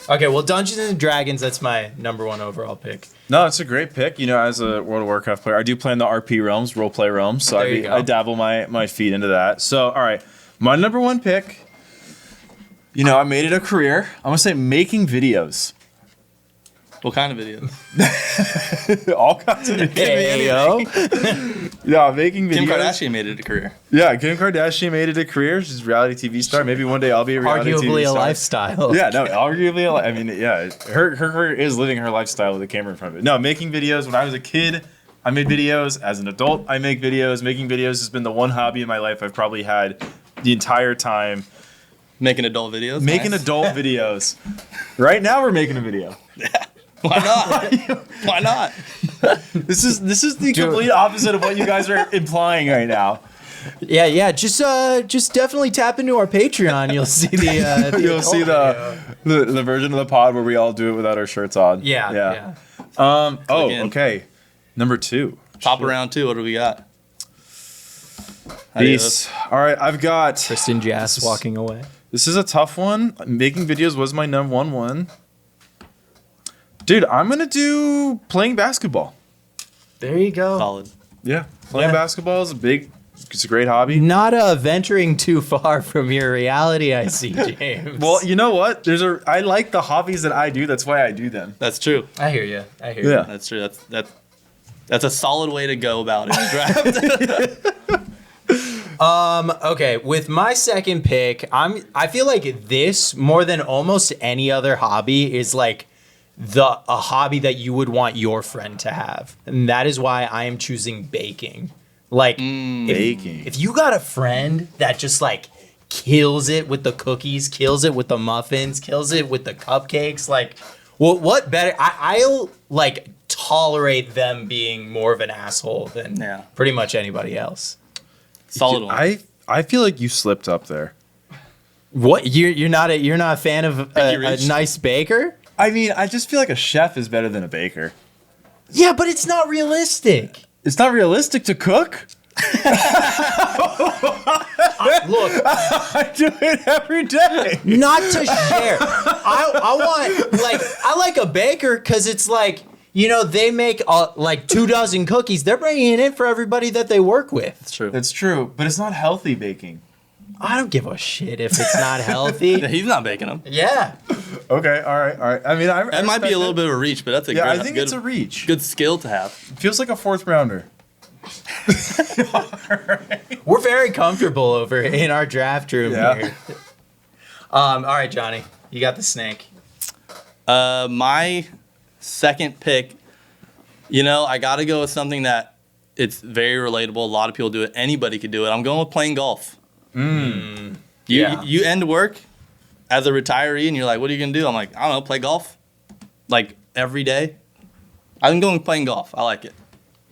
Okay, well, Dungeons and Dragons, that's my number 1 overall pick. No, it's a great pick. You know, as a World of Warcraft player, I do play in the RP realms, role play realms. So There you go. I dabble my feet into that. So, all right, my number one pick. You know, I made it a career. I'm gonna say making videos. What kind of videos? All kinds of videos. Heyo. Yeah, making videos. Kim Kardashian made it a career. Yeah, Kim Kardashian made it a career. She's a reality TV star. Maybe one day I'll be a reality TV Arguably a star. lifestyle. Yeah, no, arguably. I mean, yeah, her career is living her lifestyle with a camera in front of it. No, making videos. When I was a kid, I made videos. As an adult, I make videos. Making videos has been the one hobby in my life I've probably had the entire time. Making adult videos. Making Nice. adult videos. Right now, we're making a video. Why not? Why not? This is the complete opposite of what you guys are implying right now. Yeah. Just definitely tap into our Patreon. You'll see the. You'll see the version of the pod where we all do it without our shirts on. Yeah. Oh, Again. okay. Number 2. Top of round 2. What do we got? Peace. All right, I've got. Kristen Jass walking away. This is a tough one. Making videos was my number one. Dude, I'm gonna do playing basketball. There you go. Solid. Yeah, playing Yeah. basketball is it's a great hobby. Not venturing too far from your reality, I see, James. Well, you know what? I like the hobbies that I do. That's why I do them. That's true. I hear you. Yeah. That's true. That's a solid way to go about it. Draft. Okay, with my second pick, I feel like this more than almost any other hobby is like a hobby that you would want your friend to have. And that is why I am choosing baking. Like Baking. if you got a friend that just like kills it with the cookies, kills it with the muffins, kills it with the cupcakes, like what better I'll like tolerate them being more of an asshole than Yeah. pretty much anybody else. Solid one. I feel like you slipped up there. What you're not a fan of a reached. nice baker? I mean, I just feel like a chef is better than a baker. Yeah, but it's not realistic. It's not realistic to cook. Look, I do it every day. not to share. I like a baker because it's like, you know, they make like 24 cookies. They're bringing it in for everybody that they work with. It's true. That's true, but it's not healthy baking. I don't give a shit if it's not healthy. He's not baking them. Yeah. Okay, all right. I mean, That might be a little bit of a reach, but that's a Yeah, good, I think good, it's a reach. good skill to have. It feels like a 4th rounder. We're very comfortable over in our draft room Yeah. here. All right, Johnny, you got the snake. My second pick, you know, I got to go with something that it's very relatable. A lot of people do it. Anybody could do it. I'm going with playing golf. Yeah. You end work as a retiree and you're like, what are you going to do? I'm like, I don't know, play golf like every day. I'm going with playing golf. I like it.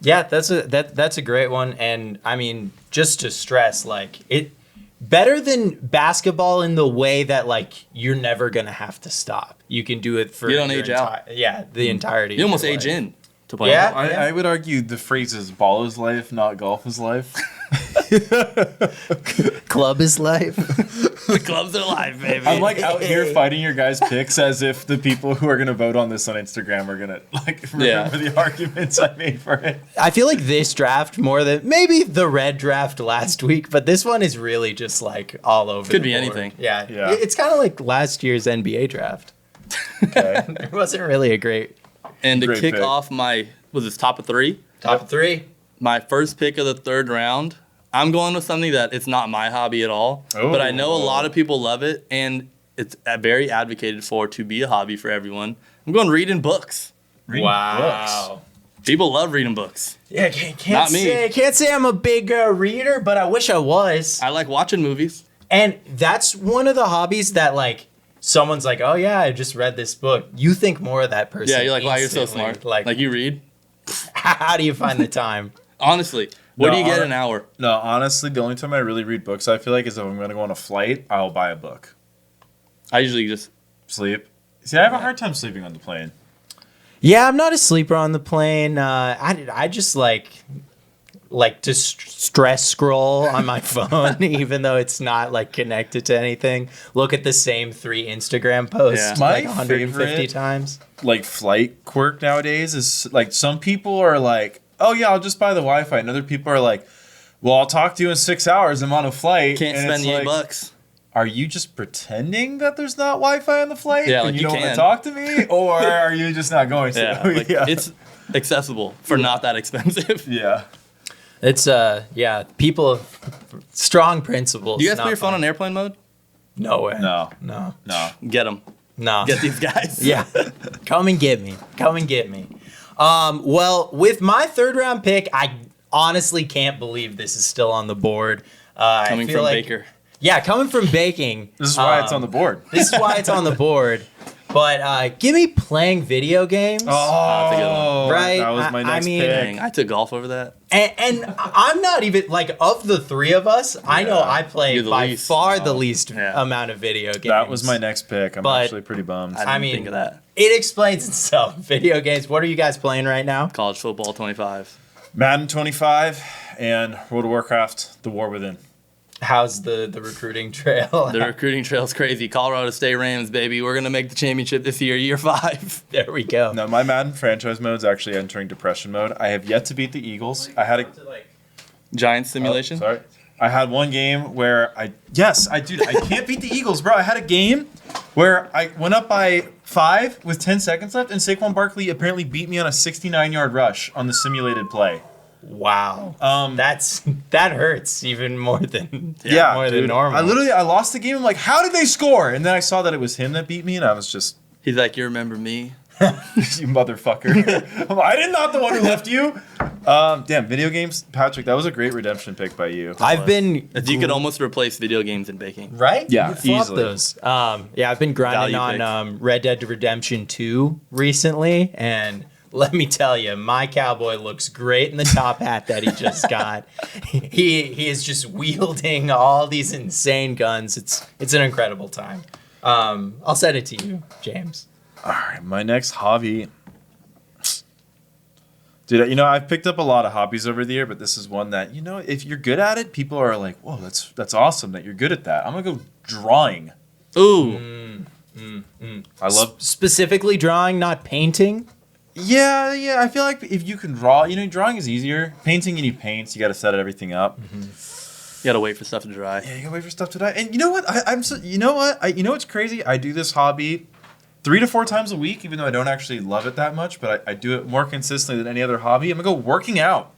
Yeah, that's a great one, and I mean, just to stress, like it better than basketball in the way that like you're never gonna have to stop. You can do it for You don't your age out. the entirety. You of almost your age life. in to play Yeah. golf. I would argue the phrase is ball is life, not golf is life. Club is life. The clubs are live, baby. I'm like out here fighting your guys' picks as if the people who are going to vote on this on Instagram are going to like remember the arguments I made for it. I feel like this draft more than maybe the red draft last week, but this one is really just like all over. Could the be board. anything. Yeah, Yeah. It's kind of like last year's NBA draft. Okay. It wasn't really a great And to Great kick pick. off was this top of 3? top 3. My first pick of the 3rd round, I'm going with something that it's not my hobby at all, but I know a lot of people love it, and it's very advocated for to be a hobby for everyone. I'm going reading books. Reading books. People love reading books. Yeah, can't Not me. can't say I'm a big reader, but I wish I was. I like watching movies. And that's one of the hobbies that like someone's like, oh yeah, I just read this book. You think more of that person. Yeah, you're like, wow, you're so instantly. smart. Like you read. How do you find the time? Honestly, what No, do you get an hour? No, honestly, the only time I really read books, I feel like, is if I'm going to go on a flight, I'll buy a book. I usually just Sleep. See, I have a hard time sleeping on the plane. Yeah, I'm not a sleeper on the plane. I just like to stress scroll on my phone, even though it's not like connected to anything. Look at the same 3 Instagram posts Yeah. like My 150 favorite- times. Like, flight quirk nowadays is, like, some people are like, oh, yeah, I'll just buy the Wi-Fi. And other people are like, well, I'll talk to you in 6 hours. I'm on a flight. can't And spend it's the like, $8. Are you just pretending that there's not Wi-Fi on the flight? Yeah, and like you you don't want to can. talk to me? Or are you just not going to? Yeah, like, it's accessible for not that expensive. Yeah. It's people strong principles. Do you guys not put your phone fun. on airplane mode? No way. No. No. Get them. No. Get these guys. Yeah. Come and get me. Come and get me. Well, with my 3rd round pick, I honestly can't believe this is still on the board. Coming I feel from like, Baker. Yeah, coming from baking. This is why it's on the board. This is why it's on the board. But give me playing video games. that's a good one. Right? That was my I next mean- pick. Dang, I took golf over that. And I'm not even, like, of the 3 of us, I know I play You're the by least. far the least Yeah. amount of video games. That was my next pick. I'm But- actually pretty bummed. I didn't mean- think of that. It explains itself. Video games. What are you guys playing right now? College football 25. Madden 25 and World of Warcraft, The War Within. How's the recruiting trail? The recruiting trail's crazy. Colorado State Rams, baby. We're going to make the championship this year 5. There we go. No, my Madden franchise mode's actually entering depression mode. I have yet to beat the Eagles. I had a Giants simulation. Sorry. I had one game where I can't beat the Eagles, bro. I had a game where I went up by 5 with 10 seconds left, and Saquon Barkley apparently beat me on a 69-yard rush on the simulated play. Wow. That hurts even more than more than normal. I lost the game. I'm like, how did they score? And then I saw that it was him that beat me, and I was just, He's like, you remember me? you motherfucker. I did not the one who left you. Damn, video games, Patrick. That was a great redemption pick by you. I've been You could almost replace video games in baking. right. Yeah, You flop easily. those. I've been grinding Value on Red Dead Redemption 2 recently, and let me tell you, my cowboy looks great in the top hat that he just got. He is just wielding all these insane guns. It's an incredible time. I'll send it to you, James. All right, my next hobby. Dude, you know, I've picked up a lot of hobbies over the year, but this is one that, you know, if you're good at it, people are like, whoa, that's awesome that you're good at that. I'm going to go drawing. Ooh. I love... Specifically drawing, not painting? Yeah. I feel like if you can draw, you know, drawing is easier. Painting, you need paints. You got to set everything up. You got to wait for stuff to dry. Yeah, you got to wait for stuff to dry. And you know what? You know what's crazy? I do this hobby 3 to 4 times a week, even though I don't actually love it that much, but I do it more consistently than any other hobby. I'm going to go working out.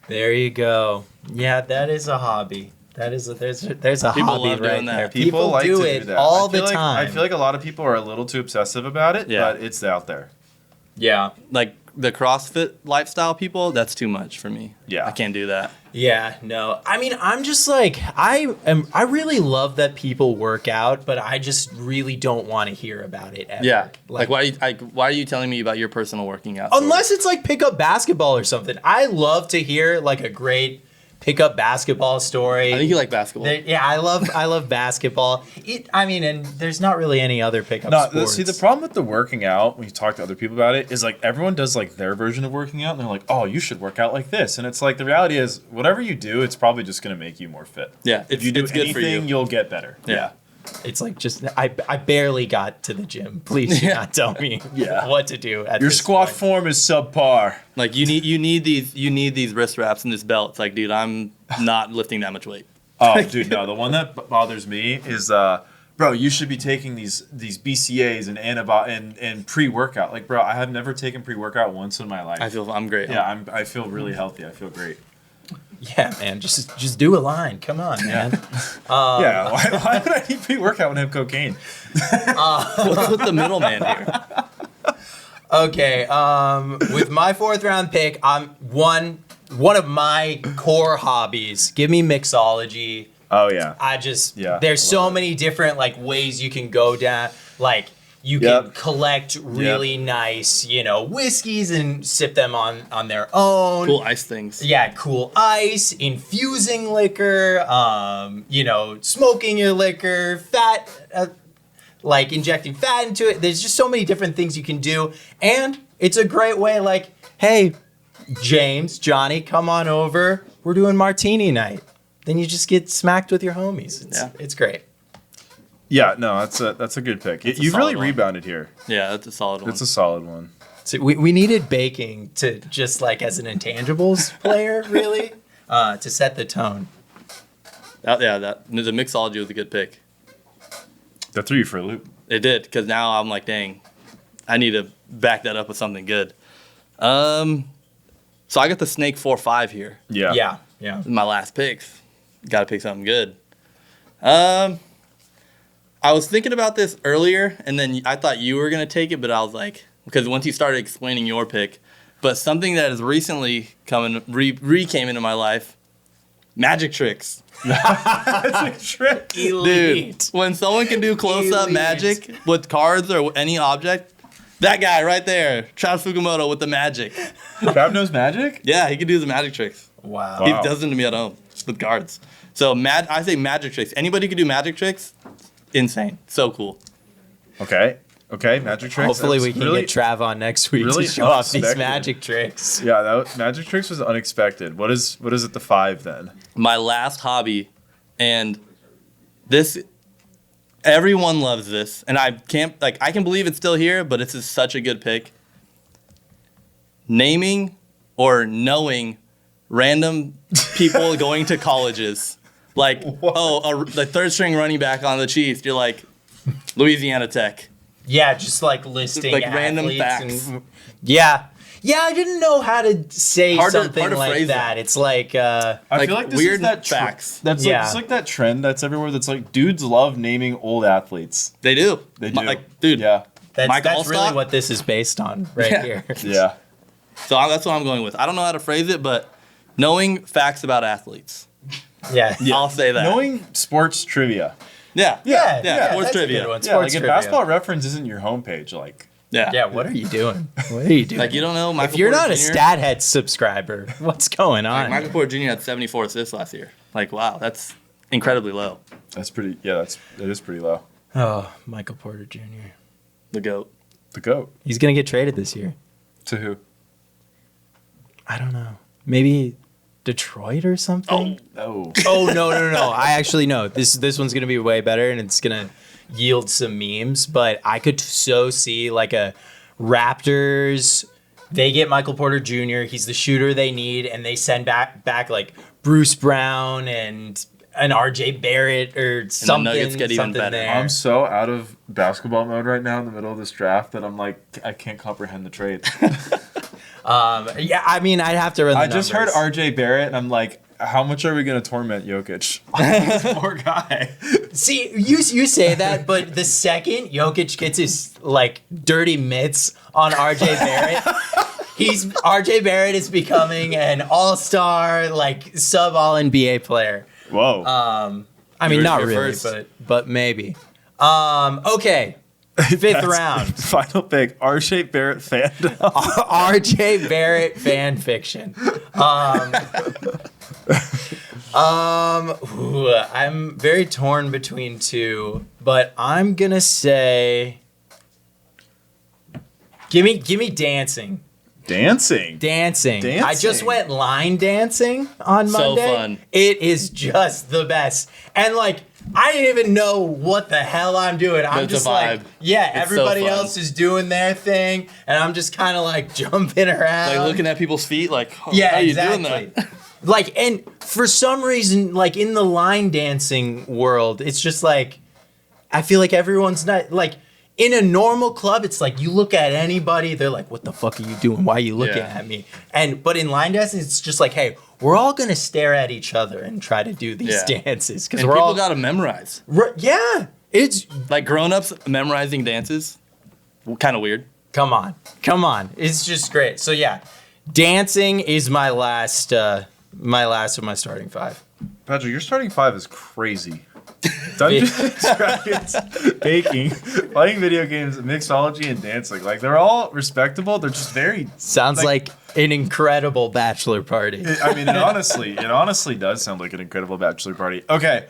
There you go. Yeah, that is a hobby. There's a People hobby love right doing that. there. People like do to it do that. all the time. I feel like a lot of people are a little too obsessive about it, but it's out there. Yeah. Like the CrossFit lifestyle people, that's too much for me. Yeah. I can't do that. Yeah, no. I mean, I'm just like, I really love that people work out, but I just really don't want to hear about it ever. Yeah. Like why are you telling me about your personal working out? Unless it's like pick up basketball or something. I love to hear like a great pick up basketball story. I think you like basketball. Yeah, I love basketball. And there's not really any other pickup sports. See, the problem with the working out, when you talk to other people about it, is like everyone does like their version of working out, and they're like, oh, you should work out like this. And it's like, the reality is, whatever you do, it's probably just going to make you more fit. Yeah, If you do it's good anything, for you. you'll get better. Yeah. It's like just I barely got to the gym. Please do not tell me what to do at Your this squat point. form is subpar. Like you need these wrist wraps and this belt. It's like, dude, I'm not lifting that much weight. Oh, dude, no. The one that bothers me is, bro, you should be taking these BCAAs and pre-workout. Like, bro, I have never taken pre-workout once in my life. I'm great. Yeah, I feel really healthy. I feel great. Yeah, man, just do a line. Come on, man. Yeah, why would I need pre-workout when I have cocaine? What's with the middleman here? Okay, with my 4th round pick, I'm one of my core hobbies. Give me mixology. Oh, yeah. There's so many different like ways you can go down. Like you can collect really nice, whiskeys and sip them on their own. Cool ice things. Yeah, cool ice, infusing liquor, smoking your liquor, fat, like injecting fat into it. There's just so many different things you can do. And it's a great way, like, hey, James, Johnny, come on over. We're doing martini night. Then you just get smacked with your homies. It's great. Yeah, no, that's a good pick. You've really rebounded here. Yeah, that's a solid one. It's a solid one. So we needed baking to just like as an intangibles player, really, to set the tone. The mixology was a good pick. That threw you for a loop. It did, because now I'm like, dang, I need to back that up with something good. So I got the Snake 4-5 here. Yeah. My last picks. Got to pick something good. I was thinking about this earlier, and then I thought you were going to take it, but I was like, because once you started explaining your pick, but something that has recently came into my life, magic tricks. That's a trick. Elite. Dude, when someone can do close-up magic with cards or any object, that guy right there, Travis Fukumoto with the magic. Trav knows magic? Yeah, he can do the magic tricks. Wow. He does them to me at home with cards. So I say magic tricks. Anybody who can do magic tricks, insane. So cool. Okay, magic tricks. Hopefully we can get Trav on next week to show off these unexpected. magic tricks. Yeah, magic tricks was unexpected. What is it? The 5 then? My last hobby, and this, everyone loves this, and I can believe it's still here, but it's just such a good pick. Naming or knowing random people going to colleges. Like, the 3rd string running back on the Chiefs. You're like, Louisiana Tech. Yeah, just like listing Like random athletes facts. Yeah, I didn't know how to say Hard to something like phrase that. it. It's like I feel like this weird is that facts. That's Yeah. it's like that trend that's everywhere. That's like dudes love naming old athletes. They do. They do. Like, dude. Yeah. Mike that's really Allstott? what this is based on right here. Yeah. So that's what I'm going with. I don't know how to phrase it, but knowing facts about athletes. Yeah. I'll say that. Knowing sports trivia. Yeah. Yeah, Sports that's a trivia. good one. Yeah, Sports like trivia. if Basketball Reference isn't your homepage, like Yeah. Yeah, what are you doing? What are you doing? Like, you don't know Michael if you're Porter not a Jr.? StatHead subscriber, what's going Like, on? Michael Porter Jr. had 74 assists last year. Like, wow, that's incredibly low. That's pretty. Yeah, it is pretty low. Oh, Michael Porter Jr. The GOAT. The GOAT. He's gonna get traded this year. To who? I don't know. Maybe Detroit or something. Oh. Oh no. I actually know. This one's gonna be way better, and it's gonna yield some memes. But I could so see like a Raptors. They get Michael Porter Jr. He's the shooter they need, and they send back like Bruce Brown and an RJ Barrett or something. the Nuggets get even better. There. I'm so out of basketball mode right now in the middle of this draft that I'm like, I can't comprehend the trade. Yeah, I mean, I'd have to run the I just heard numbers. RJ Barrett, and I'm like, how much are we going to torment Jokic? Poor guy. See, you say that, but the second Jokic gets his like dirty mitts on RJ Barrett, RJ Barrett is becoming an all-star, like sub-all NBA player. Whoa. I mean, not You're really, first. but maybe. Okay. Fifth round. Final pick, R-shaped Barrett fan. RJ Barrett fan fiction. I'm very torn between two, but I'm gonna say, give me dancing. Dancing. I just went line dancing on So Monday. fun. It is just the best. And like, I didn't even know what the hell I'm doing. I'm it's a just like, vibe. yeah, It's everybody so fun. else is doing their thing, and I'm just kind of like jumping around. Like, looking at people's feet, like, oh, Yeah, how are you exactly. doing that? Like, and for some reason, like in the line dancing world, it's just like, I feel like everyone's not like, in a normal club, it's like you look at anybody, they're like, "What the fuck are you doing? Why are you looking Yeah. at me?" But in line dancing, it's just like, "Hey, we're all gonna stare at each other and try to do these Yeah. dances because And we're people all got to memorize. yeah." It's Like, grown-ups memorizing dances, kind of weird. come on, it's just great. So yeah, dancing is my last of my starting five. Patrick, your starting five is crazy. Dungeons and Dragons, baking, playing video games, mixology, and dancing. Like, they're all respectable. They're just very... Sounds like an incredible bachelor party. I mean, it honestly does sound like an incredible bachelor party. Okay.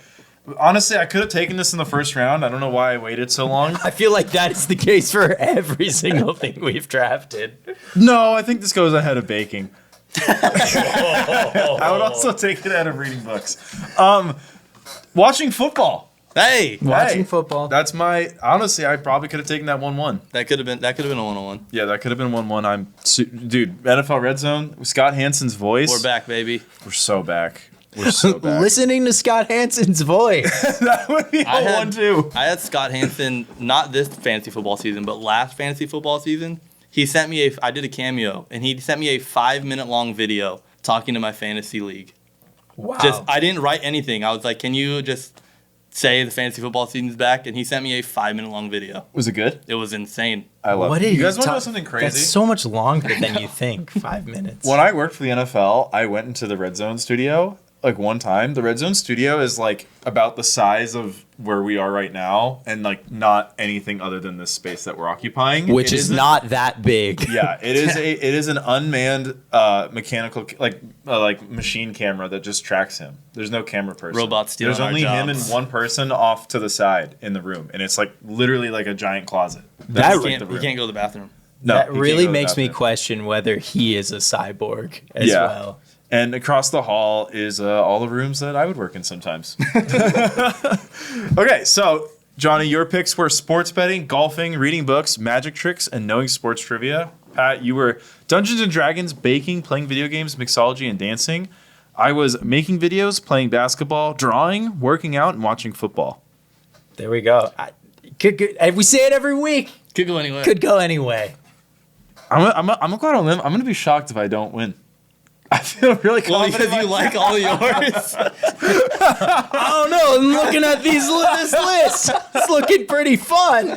Honestly, I could have taken this in the first round. I don't know why I waited so long. I feel like that is the case for every single thing we've drafted. No, I think this goes ahead of baking. I would also take it out of reading books. Watching football. Hey, Watching football. That's my... Honestly, I probably could have taken that 1-1. that could have been a 1-on-1. Yeah, that could have been 1-1. Dude, NFL Red Zone, Scott Hansen's voice. We're back, baby. We're so back. We're so back. Listening to Scott Hansen's voice. That would be a I had 1-2. I had Scott Hansen, not this fantasy football season, but last fantasy football season. He sent me I did a cameo, and he sent me a 5-minute long video talking to my fantasy league. Wow. I didn't write anything. I was like, can you just say the fantasy football season's back? And he sent me a 5-minute long video. Was it good? It was insane. I love What it. are You guys want to ta- know something crazy? That's so much longer than you think. 5 minutes. When I worked for the NFL, I went into the Red Zone studio like one time. The Red Zone studio is like about the size of where we are right now, and like not anything other than this space that we're occupying. Which It is a- not that big. Yeah, it is an unmanned mechanical like machine camera that just tracks him. There's no camera person. Robots stealing There's our only him and jobs. one person off to the side in the room, and it's like literally like a giant closet. That- That's He like the can't, he room. can't go to the bathroom. No, That he can't really go to the makes me bathroom. question whether he is a cyborg as well. And across the hall is all the rooms that I would work in sometimes. Okay, so Johnny, your picks were sports betting, golfing, reading books, magic tricks, and knowing sports trivia. Pat, you were Dungeons and Dragons, baking, playing video games, mixology, and dancing. I was making videos, playing basketball, drawing, working out, and watching football. There we go. We say it every week. Could go anywhere. Could go anyway. I'm gonna go out on a limb. I'm gonna be shocked if I don't win. I feel really Well, confident. because you like all yours. I don't know. I'm looking at this list. It's looking pretty fun.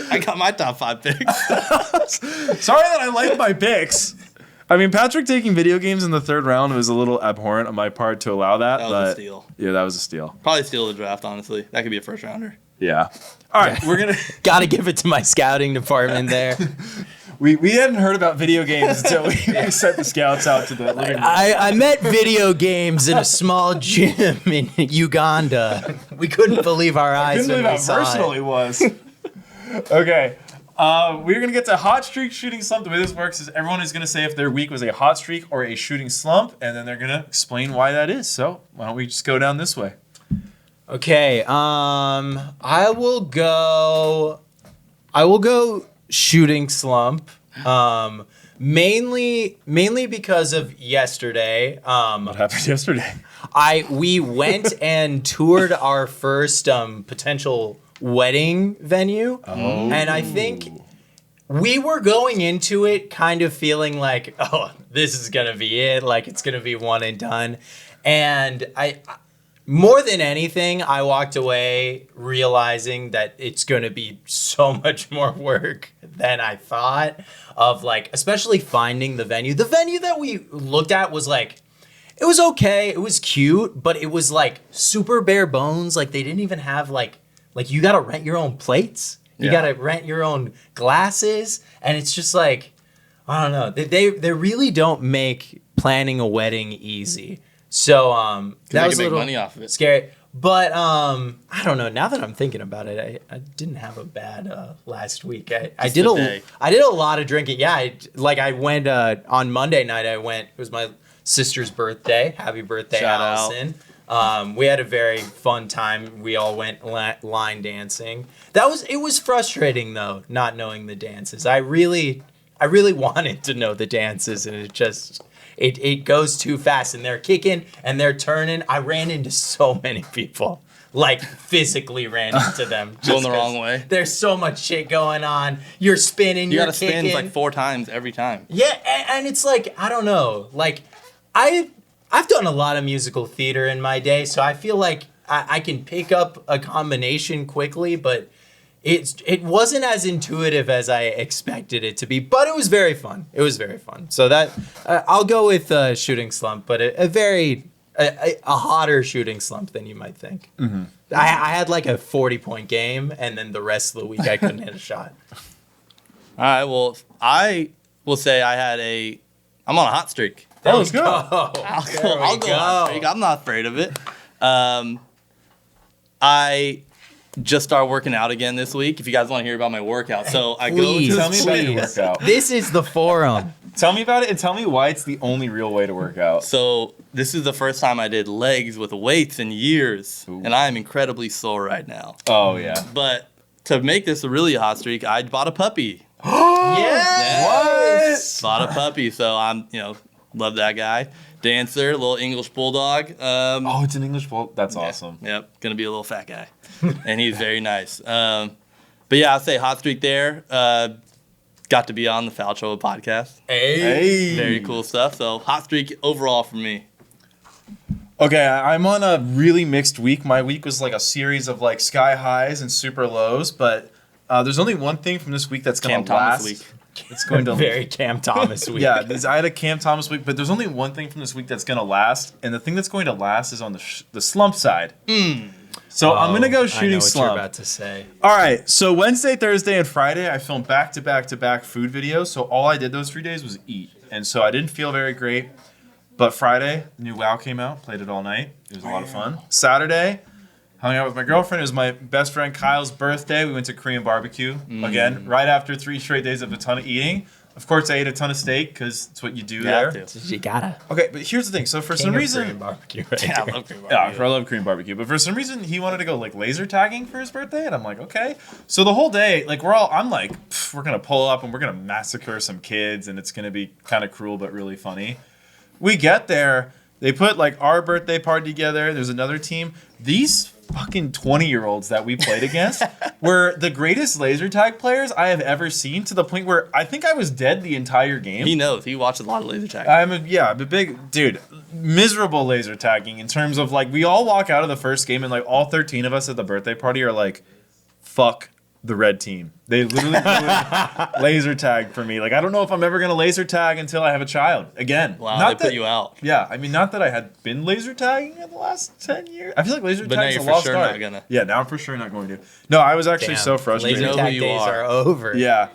I got my top 5 picks. Sorry that I like my picks. I mean, Patrick taking video games in the third round was a little abhorrent on my part to allow that. That was but a steal. Yeah, that was a steal. Probably steal the draft, honestly. That could be a first rounder. Yeah. All right, we're gonna Gotta give it to my scouting department there. we hadn't heard about video games until we sent the scouts out to the living room. I met video games in a small gym in Uganda. We couldn't believe our eyes. Couldn't believe when how we saw versatile it. he was. Okay. We're going to get to hot streak, shooting slump. The way this works is everyone is going to say if their week was a hot streak or a shooting slump, and then they're going to explain why that is. So why don't we just go down this way? Okay. I will go shooting slump. Mainly because of yesterday. What happened yesterday? We went and toured our first potential wedding venue. And I think we were going into it kind of feeling like, oh, this is going to be it. Like, it's going to be one and done. And more than anything, I walked away realizing that it's going to be so much more work than I thought of, like, especially finding the venue. The venue that we looked at was like, it was okay. It was cute, but it was like super bare bones. Like, they didn't even have like you got to rent your own plates. You got to rent your own glasses. And it's just like, I don't know. They really don't make planning a wedding easy. So that was a little money off of it. Scary. But I don't know. Now that I'm thinking about it, I didn't have a bad last week. I did a lot of drinking. Yeah, I went on Monday night. It was my sister's birthday. Happy birthday, Shout Allison. We had a very fun time. We all went line dancing. It was frustrating though, not knowing the dances. I really wanted to know the dances, and it goes too fast, and they're kicking and they're turning. I ran into so many people, like physically ran into them. Going the wrong way. There's so much shit going on. You're spinning, You you're gotta kicking. spin like 4 times every time. Yeah, and it's like, I don't know. Like, I've done a lot of musical theater in my day, so I feel like I can pick up a combination quickly, but it wasn't as intuitive as I expected it to be, but it was very fun. So that I'll go with shooting slump, but a hotter shooting slump than you might think. Mm-hmm. I had like a 40-point game, and then the rest of the week I couldn't hit a shot. All right, well, I will say I'm on a hot streak. Let's go. I'll go on a hot streak. I'm not afraid of it. I just started working out again this week. If you guys want to hear about my workout, so I Please, go. Tell me about your workout. This is the forum. Tell me about it, and tell me why it's the only real way to work out. So this is the first time I did legs with weights in years, and I am incredibly sore right now. Oh yeah. But to make this a really hot streak, I bought a puppy. Yes. Bought a puppy, so I'm love that guy. Dancer, little English bulldog. It's an English bulldog. That's awesome. Yep, gonna be a little fat guy, and he's very nice. But yeah, I'll say hot streak there. Got to be on the Foul Trouble podcast. Hey. Very cool stuff. So hot streak overall for me. Okay, I'm on a really mixed week. My week was like a series of like sky highs and super lows, but there's only one thing from this week that's going to last. Thomas week. It's going to Very Cam Thomas week. Yeah, I had a Cam Thomas week, but there's only one thing from this week that's going to last, and the thing that's going to last is on the slump side. So I'm going to go shooting I know what slump. you're about to say. All right, so Wednesday, Thursday, and Friday, I filmed back-to-back food videos, so all I did those 3 days was eat, and so I didn't feel very great, but Friday, the new WoW came out, played it all night. It was a lot of fun. Saturday, hung out with my girlfriend. It was my best friend Kyle's birthday. We went to Korean barbecue again, right after 3 straight days of a ton of eating. Of course, I ate a ton of steak because it's what you do there. You gotta. Okay, but here's the thing. So for some reason, Korean barbecue. Right Yeah, I there. love Korean yeah, barbecue. I love Korean barbecue. But for some reason, he wanted to go like laser tagging for his birthday, and I'm like, okay. So the whole day, like I'm like, we're gonna pull up and we're gonna massacre some kids, and it's gonna be kind of cruel but really funny. We get there, they put like our birthday party together. There's another team. These fucking 20-year-olds that we played against were the greatest laser tag players I have ever seen, to the point where I think I was dead the entire game. He knows. He watched a lot of laser tag. I'm a big dude. Miserable laser tagging in terms of like we all walk out of the first game and like all 13 of us at the birthday party are like, fuck the red team. They literally laser tag for me. Like, I don't know if I'm ever going to laser tag until I have a child again. Wow, not they put you out. Yeah, I mean, not that I had been laser tagging in the last 10 years. I feel like laser But now tag's you're a for lost sure art. not gonna. Yeah, now I'm for sure not going to. No, I was actually so frustrated. Laser You know who tag you days are. are over. Yeah.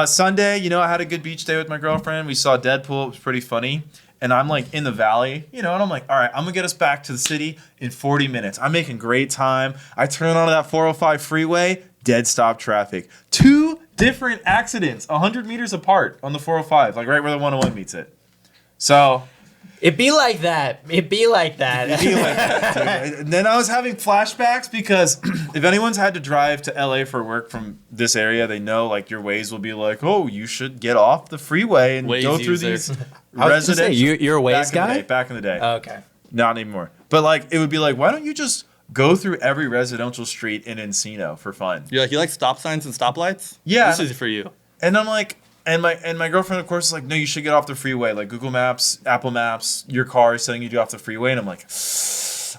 Sunday, I had a good beach day with my girlfriend. We saw Deadpool. It was pretty funny. And I'm like in the valley, and I'm like, all right, I'm gonna get us back to the city in 40 minutes. I'm making great time. I turn onto that 405 freeway, dead stop traffic. 2 different accidents, 100 meters apart on the 405, like right where the 101 meets it. So It be like that. It be like that. And then I was having flashbacks because if anyone's had to drive to LA for work from this area, they know like your Waze will be like, oh, you should get off the freeway and Waze go through user. these I was gonna say, residential. you're a Waze guy? Back in the day. Okay. Not anymore. But like it would be like, why don't you just go through every residential street in Encino for fun? You're like, you like stop signs and stoplights? Yeah. This is for you. And I'm like, and my girlfriend of course is like, no, you should get off the freeway. Like Google Maps, Apple Maps, your car is telling you to get off the freeway, and I'm like,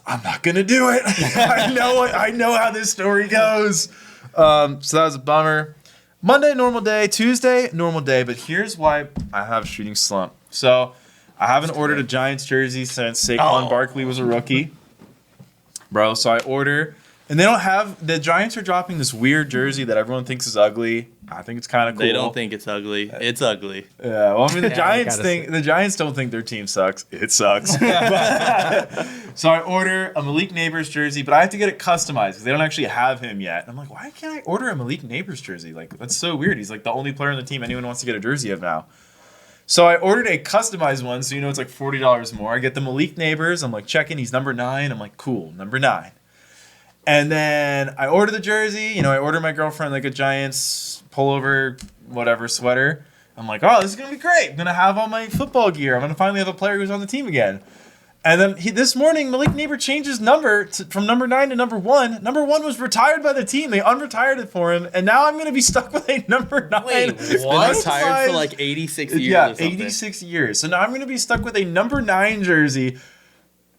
I'm not gonna do it. I know how this story goes. So that was a bummer. Monday, normal day. Tuesday, normal day. But here's why I have shooting slump. So I haven't ordered a Giants jersey since Saquon Barkley was a rookie. Bro, so I order, and they don't have, the Giants are dropping this weird jersey that everyone thinks is ugly. I think it's kind of cool. They don't think it's ugly. It's ugly. Yeah, well, I mean, the Giants gotta the Giants don't think their team sucks. It sucks. So I order a Malik Neighbors jersey, but I have to get it customized because they don't actually have him yet. I'm like, why can't I order a Malik Neighbors jersey? Like, that's so weird. He's like the only player on the team anyone wants to get a jersey of now. So I ordered a customized one, so it's like $40 more. I get the Malik Neighbors. I'm like checking. He's number 9. I'm like, cool, number 9. And then I order the jersey. I order my girlfriend like a Giants pullover, whatever sweater. I'm like, oh, this is gonna be great. I'm gonna have all my football gear. I'm gonna finally have a player who's on the team again. And then this morning, Malik Neighbor changed his number from number 9 to number 1. Number 1 was retired by the team. They unretired it for him, and now I'm gonna be stuck with a number 9. Wait, It's what? been retired for like 86 years Yeah, or something. 86 years. So now I'm gonna be stuck with a number 9 jersey.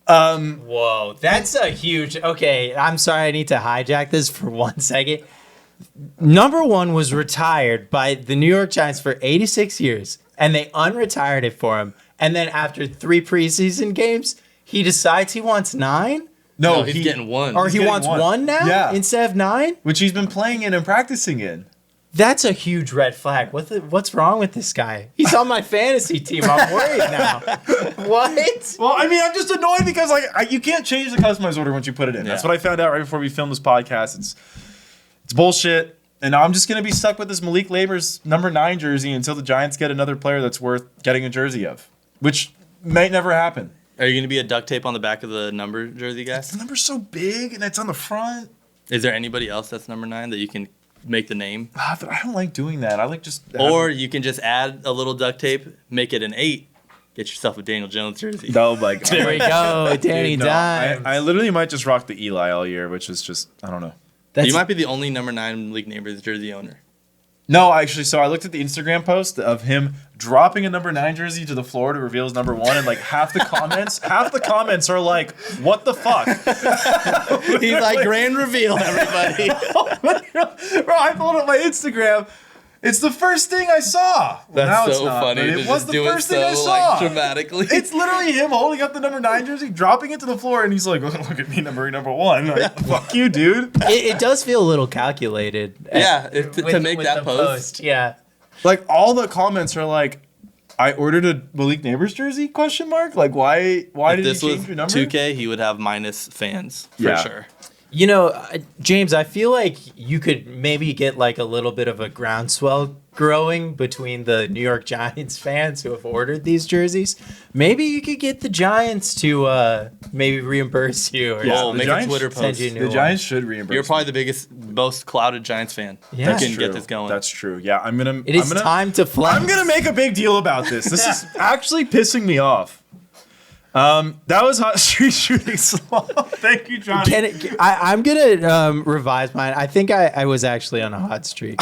Whoa, that's a huge. Okay, I'm sorry. I need to hijack this for 1 second. Number 1 was retired by the New York Giants for 86 years, and they unretired it for him. And then after 3 preseason games, he decides he wants 9, No, he's getting 1. or he getting wants 1. 1 now Yeah. instead of 9. which he's been playing in and practicing in. That's a huge red flag. What's wrong with this guy? He's on my fantasy team. I'm worried now. What? Well, I mean, I'm just annoyed because you can't change the customized order once you put it in. That's Yeah. what I found out right before we filmed this podcast. It's bullshit, and I'm just gonna be stuck with this Malik Neighbors number 9 jersey until the Giants get another player that's worth getting a jersey of, which may never happen. Are you going to be a duct tape on the back of the number jersey guy? The number's so big and it's on the front. Is there anybody else that's number 9 that you can make the name? I don't like doing that. I like just Or you can just add a little duct tape, make it an 8, get yourself a Daniel Jones jersey. oh my god. There we go, Danny No, Dimes. I literally might just rock the Eli all year, which is just I don't know. That's, You might be the only number 9 League Neighbors jersey owner. No, actually, so I looked at the Instagram post of him dropping a number 9 jersey to the floor to reveal his number 1, and like half the comments are like, "What the fuck?" He's like, grand reveal, everybody. Bro, I pulled up my Instagram. It's the first thing I saw. Well, now That's it's so not, funny. but to it was just the do first it thing I so, saw. like, dramatically. It's literally him holding up the number 9 jersey, dropping it to the floor, and he's like, "Look at me, number 1." Like, fuck you, dude. it does feel a little calculated. Yeah, to make with that the post. Yeah. Like all the comments are like, "I ordered a Malik Neighbors jersey?" Question mark. Like why If did this you was change your number? 2K, he would have minus fans for Yeah. sure. You know, James, I feel like you could maybe get like a little bit of a groundswell growing between the New York Giants fans who have ordered these jerseys. Maybe you could get the Giants to maybe reimburse you. Or Yeah, Oh, the make Giants a Twitter send post. you a new The one. Giants should reimburse. You're probably the biggest, most clouded Giants fan Yeah. that can True. get this going. That's true. Yeah, I'm gonna. It is I'm gonna, time to flex. I'm gonna make a big deal about this. This is actually pissing me off. That was hot street shooting Slump. Thank you, Johnny. I'm gonna revise mine. I think I was actually on a hot streak.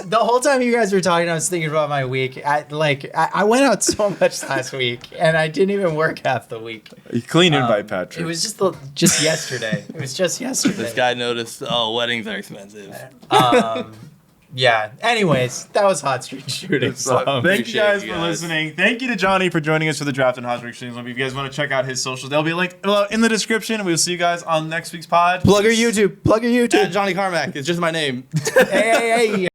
The whole time you guys were talking, I was thinking about my week. I went out so much last week, and I didn't even work half the week. Clean invite, Patrick. It was just yesterday. It was just yesterday. This guy noticed. Oh, weddings are expensive. Yeah. Anyways, that was hot street shooting. Thank you guys for listening. Thank you to Johnny for joining us for the draft and hot street shooting. If you guys want to check out his socials, they'll be linked in the description. We'll see you guys on next week's pod. Plug your YouTube. At Johnny Carmack. It's just my name. Hey.